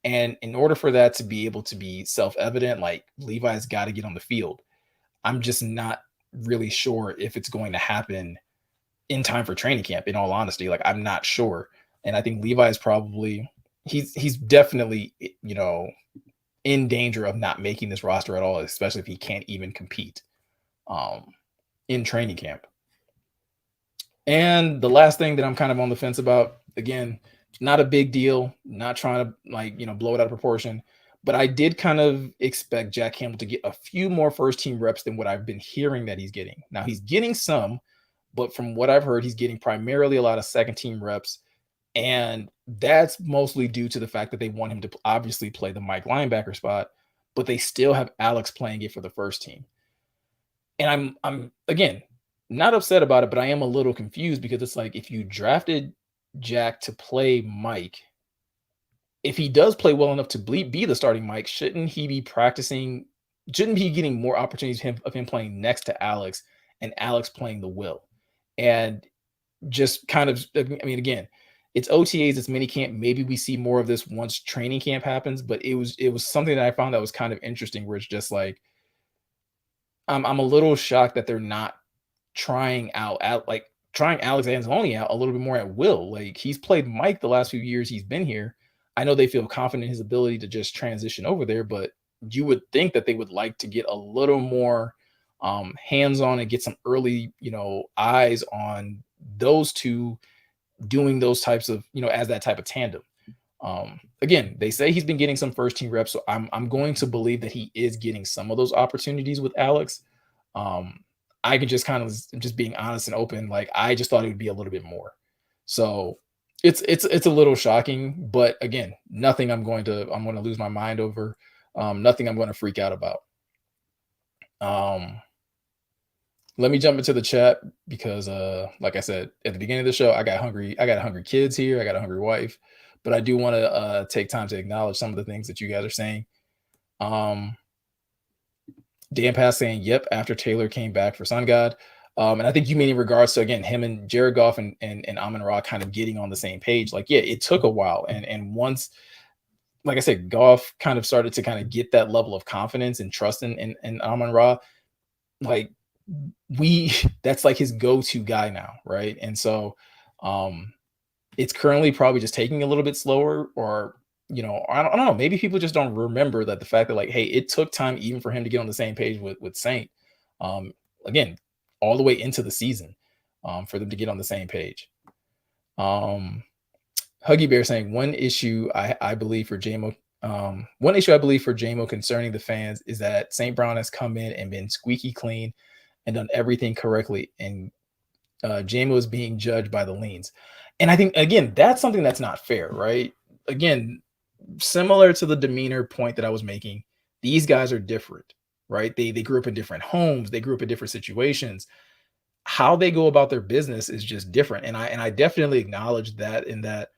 And in order for that to be able to be self-evident, like Levi's got to get on the field. I'm just not really sure if it's going to happen in time for training camp, in all honesty. Like I'm not sure. And I think Levi is probably he's definitely in danger of not making this roster at all, especially if he can't even compete um in training camp. And the last thing that I'm kind of on the fence about, again, not a big deal, not trying to blow it out of proportion, but I did kind of expect Jack Campbell to get a few more first team reps than what I've been hearing that he's getting. Now he's getting some, but from what I've heard, he's getting primarily a lot of second team reps. And that's mostly due to the fact that they want him to obviously play the Mike linebacker spot, but they still have Alex playing it for the first team. And I'm again not upset about it, but I am a little confused because it's like if you drafted Jack to play Mike, if he does play well enough to be the starting Mike, shouldn't he be practicing? Shouldn't he be getting more opportunities of him playing next to Alex and Alex playing the will? And just kind of, I mean, again, it's OTAs, it's minicamp. Maybe we see more of this once training camp happens, but it was something that I found that was kind of interesting, where it's just like I'm a little shocked that they're not trying Alex Anzalone out a little bit more at will. Like, he's played Mike the last few years he's been here. I know they feel confident in his ability to just transition over there, but you would think that they would like to get a little more hands-on and get some early, eyes on those two doing those types of, as that type of tandem. Again, they say he's been getting some first team reps, so I'm going to believe that he is getting some of those opportunities with Alex. I could just kind of, just being honest and open, like, I just thought it would be a little bit more. So it's a little shocking, but again, nothing I'm going to lose my mind over. Nothing I'm going to freak out about. Let me jump into the chat because like I said at the beginning of the show, I got hungry kids here, I got a hungry wife, but I do want to take time to acknowledge some of the things that you guys are saying. Dan Pass saying, yep, after Taylor came back for Sun God. And I think you mean in regards to, again, him and Jared Goff and Amon-Ra kind of getting on the same page. Like, yeah, it took a while. And once, like I said, Goff kind of started to kind of get that level of confidence and trust in Amon-Ra, like, that's like his go-to guy now, right? And so it's currently probably just taking a little bit slower, or I don't know, maybe people just don't remember that, the fact that, like, hey, it took time even for him to get on the same page with Saint, again, all the way into the season, for them to get on the same page. Huggy Bear saying, one issue I believe for JMO concerning the fans is that St. Brown has come in and been squeaky clean and done everything correctly, and JMO is being judged by the leans. And I think, again, that's something that's not fair, right? Again, similar to the demeanor point that I was making, these guys are different, right? They grew up in different homes, they grew up in different situations. How they go about their business is just different. And I definitely acknowledge that, in that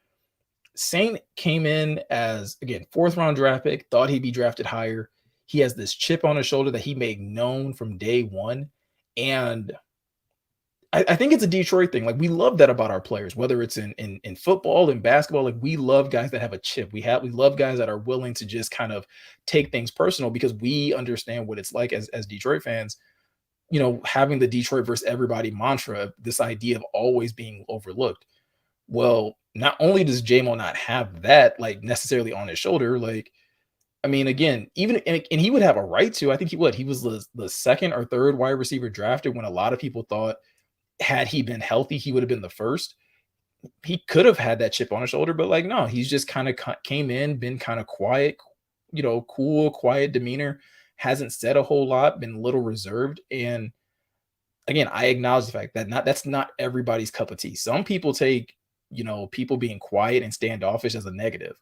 Saint came in as, again, 4th round draft pick, thought he'd be drafted higher. He has this chip on his shoulder that he made known from day one. And I think it's a Detroit thing. Like, we love that about our players, whether it's in football and basketball. Like, we love guys that have a chip. We love guys that are willing to just kind of take things personal, because we understand what it's like as Detroit fans, having the Detroit versus everybody mantra, this idea of always being overlooked. Well, not only does JMO not have that, like, necessarily on his shoulder, like, I mean, again, even and he would have a right to. I think he was the second or third wide receiver drafted, when a lot of people thought, had he been healthy, he would have been the first. He could have had that chip on his shoulder, but, like, no, he's just kind of came in, been kind of quiet, cool, quiet demeanor, hasn't said a whole lot, been a little reserved. And again, I acknowledge the fact that that's not everybody's cup of tea. Some people take, people being quiet and standoffish as a negative.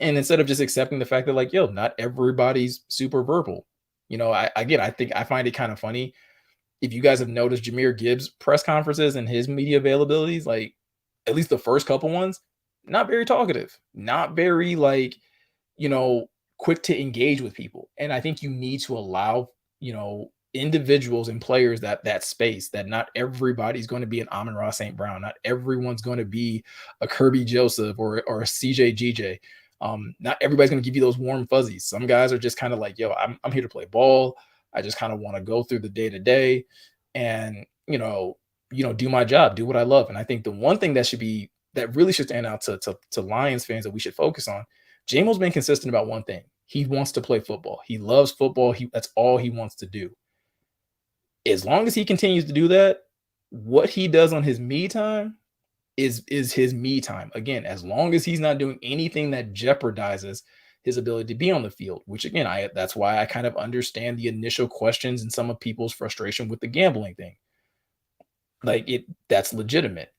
And instead of just accepting the fact that, like, yo, not everybody's super verbal. I find it kind of funny. If you guys have noticed Jahmyr Gibbs' press conferences and his media availabilities, like, at least the first couple ones, not very talkative, not very, like, quick to engage with people. And I think you need to allow, individuals and players that space, that not everybody's going to be an Amon-Ra St. Brown. Not everyone's going to be a Kirby Joseph or a CJ GJ. Not everybody's going to give you those warm fuzzies. Some guys are just kind of like, yo, I'm here to play ball. I just kind of want to go through the day to day and, do my job, do what I love. And I think the one thing that really should stand out to Lions fans that we should focus on, JMO's been consistent about one thing. He wants to play football. He loves football. That's all he wants to do. As long as he continues to do that, what he does on his me time is his me time. Again, as long as he's not doing anything that jeopardizes his ability to be on the field, which, again, that's why I kind of understand the initial questions and some of people's frustration with the gambling thing. Like, that's legitimate.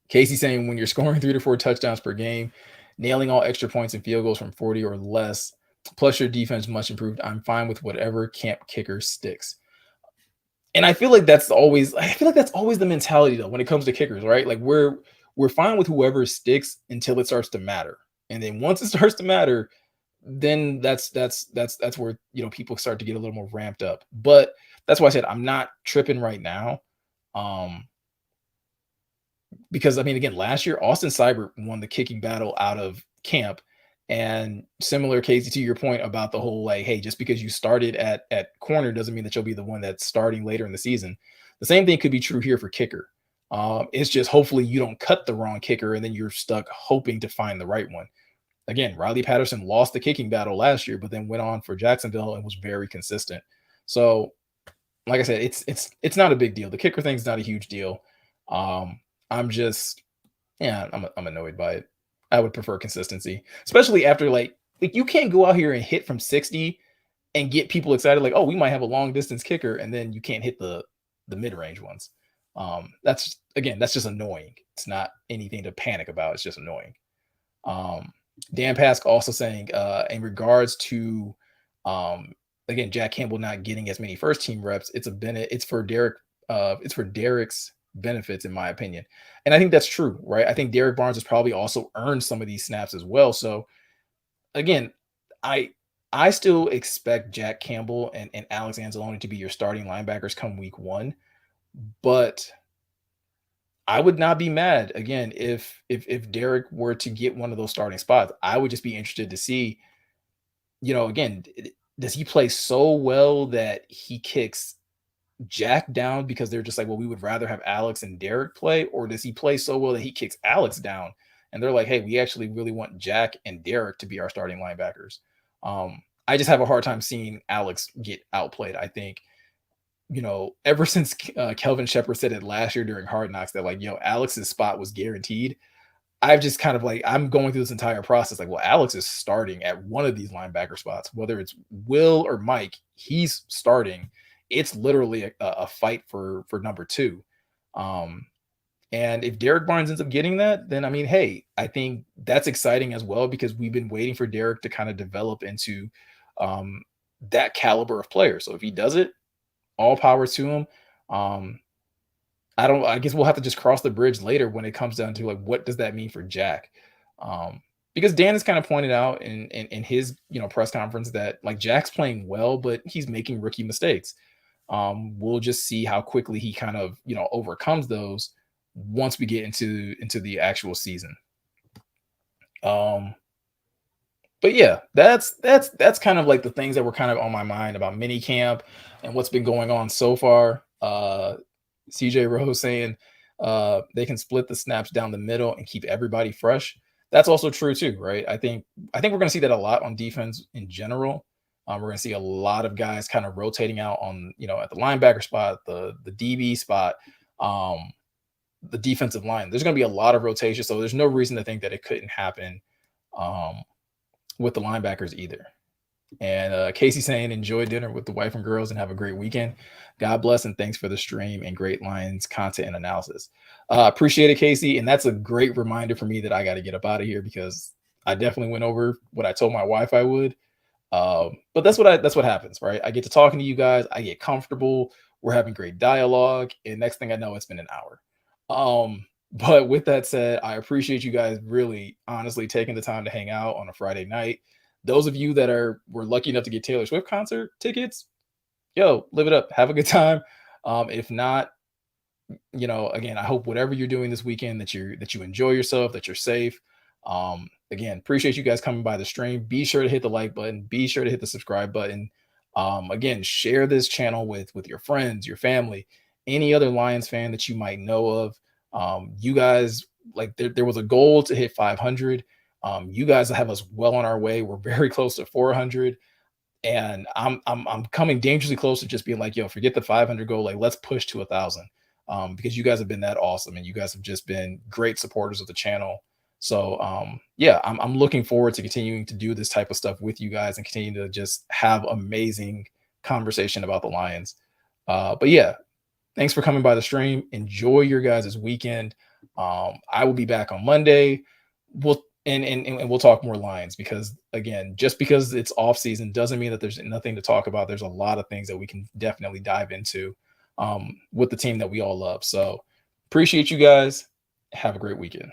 Casey saying, when you're scoring 3 to 4 touchdowns per game, nailing all extra points and field goals from 40 or less, plus your defense much improved, I'm fine with whatever camp kicker sticks. And I feel like that's always the mentality, though, when it comes to kickers, right? Like, we're we're fine with whoever sticks until it starts to matter. And then once it starts to matter, then that's where people start to get a little more ramped up. But that's why I said I'm not tripping right now. Um, because I mean, again, last year Austin Seibert won the kicking battle out of camp, and similar, Casey, to your point about the whole like, hey, just because you started at corner doesn't mean that you'll be the one that's starting later in the season. The same thing could be true here for kicker. It's just hopefully you don't cut the wrong kicker and then you're stuck hoping to find the right one. Again, Riley Patterson lost the kicking battle last year, but then went on for Jacksonville and was very consistent. So, like I said, it's not a big deal. The kicker thing's not a huge deal. I'm just, yeah, I'm annoyed by it. I would prefer consistency, especially after like you can't go out here and hit from 60 and get people excited like, oh, we might have a long distance kicker, and then you can't hit the mid range ones. That's just annoying. It's not anything to panic about. It's just annoying. Um, Dan Pask also saying, in regards to, again, Jack Campbell not getting as many first team reps, it's for Derek, it's for Derek's benefits, in my opinion. And I think that's true, right? I think Derek Barnes has probably also earned some of these snaps as well. So again, I I still expect Jack Campbell and Alex Anzalone to be your starting linebackers come week one, but I would not be mad again if Derek were to get one of those starting spots. I would just be interested to see, again, does he play so well that he kicks Jack down because they're just like, well, we would rather have Alex and Derek play, or does he play so well that he kicks Alex down and they're like, hey, we actually really want Jack and Derek to be our starting linebackers. I just have a hard time seeing Alex get outplayed. I think, ever since Kelvin Shepard said it last year during Hard Knocks that like, Alex's spot was guaranteed. I've just kind of like, I'm going through this entire process like, well, Alex is starting at one of these linebacker spots, whether it's Will or Mike, he's starting. It's literally a fight for number two. And if Derek Barnes ends up getting that, then I mean, hey, I think that's exciting as well because we've been waiting for Derek to kind of develop into um, that caliber of player. So if he does it, all power to him. Um, I guess we'll have to just cross the bridge later when it comes down to like, what does that mean for Jack? Um, because Dan has kind of pointed out in his, press conference that like Jack's playing well, but he's making rookie mistakes. We'll just see how quickly he kind of, overcomes those once we get into the actual season. But yeah, that's kind of like the things that were kind of on my mind about mini camp and what's been going on so far. CJ Rose saying they can split the snaps down the middle and keep everybody fresh. That's also true too, right? I think we're going to see that a lot on defense in general. We're going to see a lot of guys kind of rotating out on, at the linebacker spot, the DB spot, the defensive line. There's going to be a lot of rotation, so there's no reason to think that it couldn't happen with the linebackers either. And Casey saying, enjoy dinner with the wife and girls and have a great weekend. God bless and thanks for the stream and great Lions content and analysis. Appreciate it, Casey. And that's a great reminder for me that I got to get up out of here because I definitely went over what I told my wife I would. But that's what happens, right? I get to talking to you guys. I get comfortable. We're having great dialogue. And next thing I know, it's been an hour. But with that said, I appreciate you guys really honestly taking the time to hang out on a Friday night. Those of you that were lucky enough to get Taylor Swift concert tickets, live it up. Have a good time. If not, again, I hope whatever you're doing this weekend that you enjoy yourself, that you're safe. Again, appreciate you guys coming by the stream. Be sure to hit the like button. Be sure to hit the subscribe button. Again, share this channel with your friends, your family, any other Lions fan that you might know of. You guys, like there was a goal to hit 500. You guys have us well on our way. We're very close to 400. And I'm coming dangerously close to just being like, forget the 500 goal. Like, let's push to 1,000. Because you guys have been that awesome and you guys have just been great supporters of the channel. So yeah, I'm looking forward to continuing to do this type of stuff with you guys and continue to just have amazing conversation about the Lions. But yeah, thanks for coming by the stream. Enjoy your guys' weekend. I will be back on Monday. We'll talk more Lions because again, just because it's off season doesn't mean that there's nothing to talk about. There's a lot of things that we can definitely dive into with the team that we all love. So appreciate you guys Have a great weekend.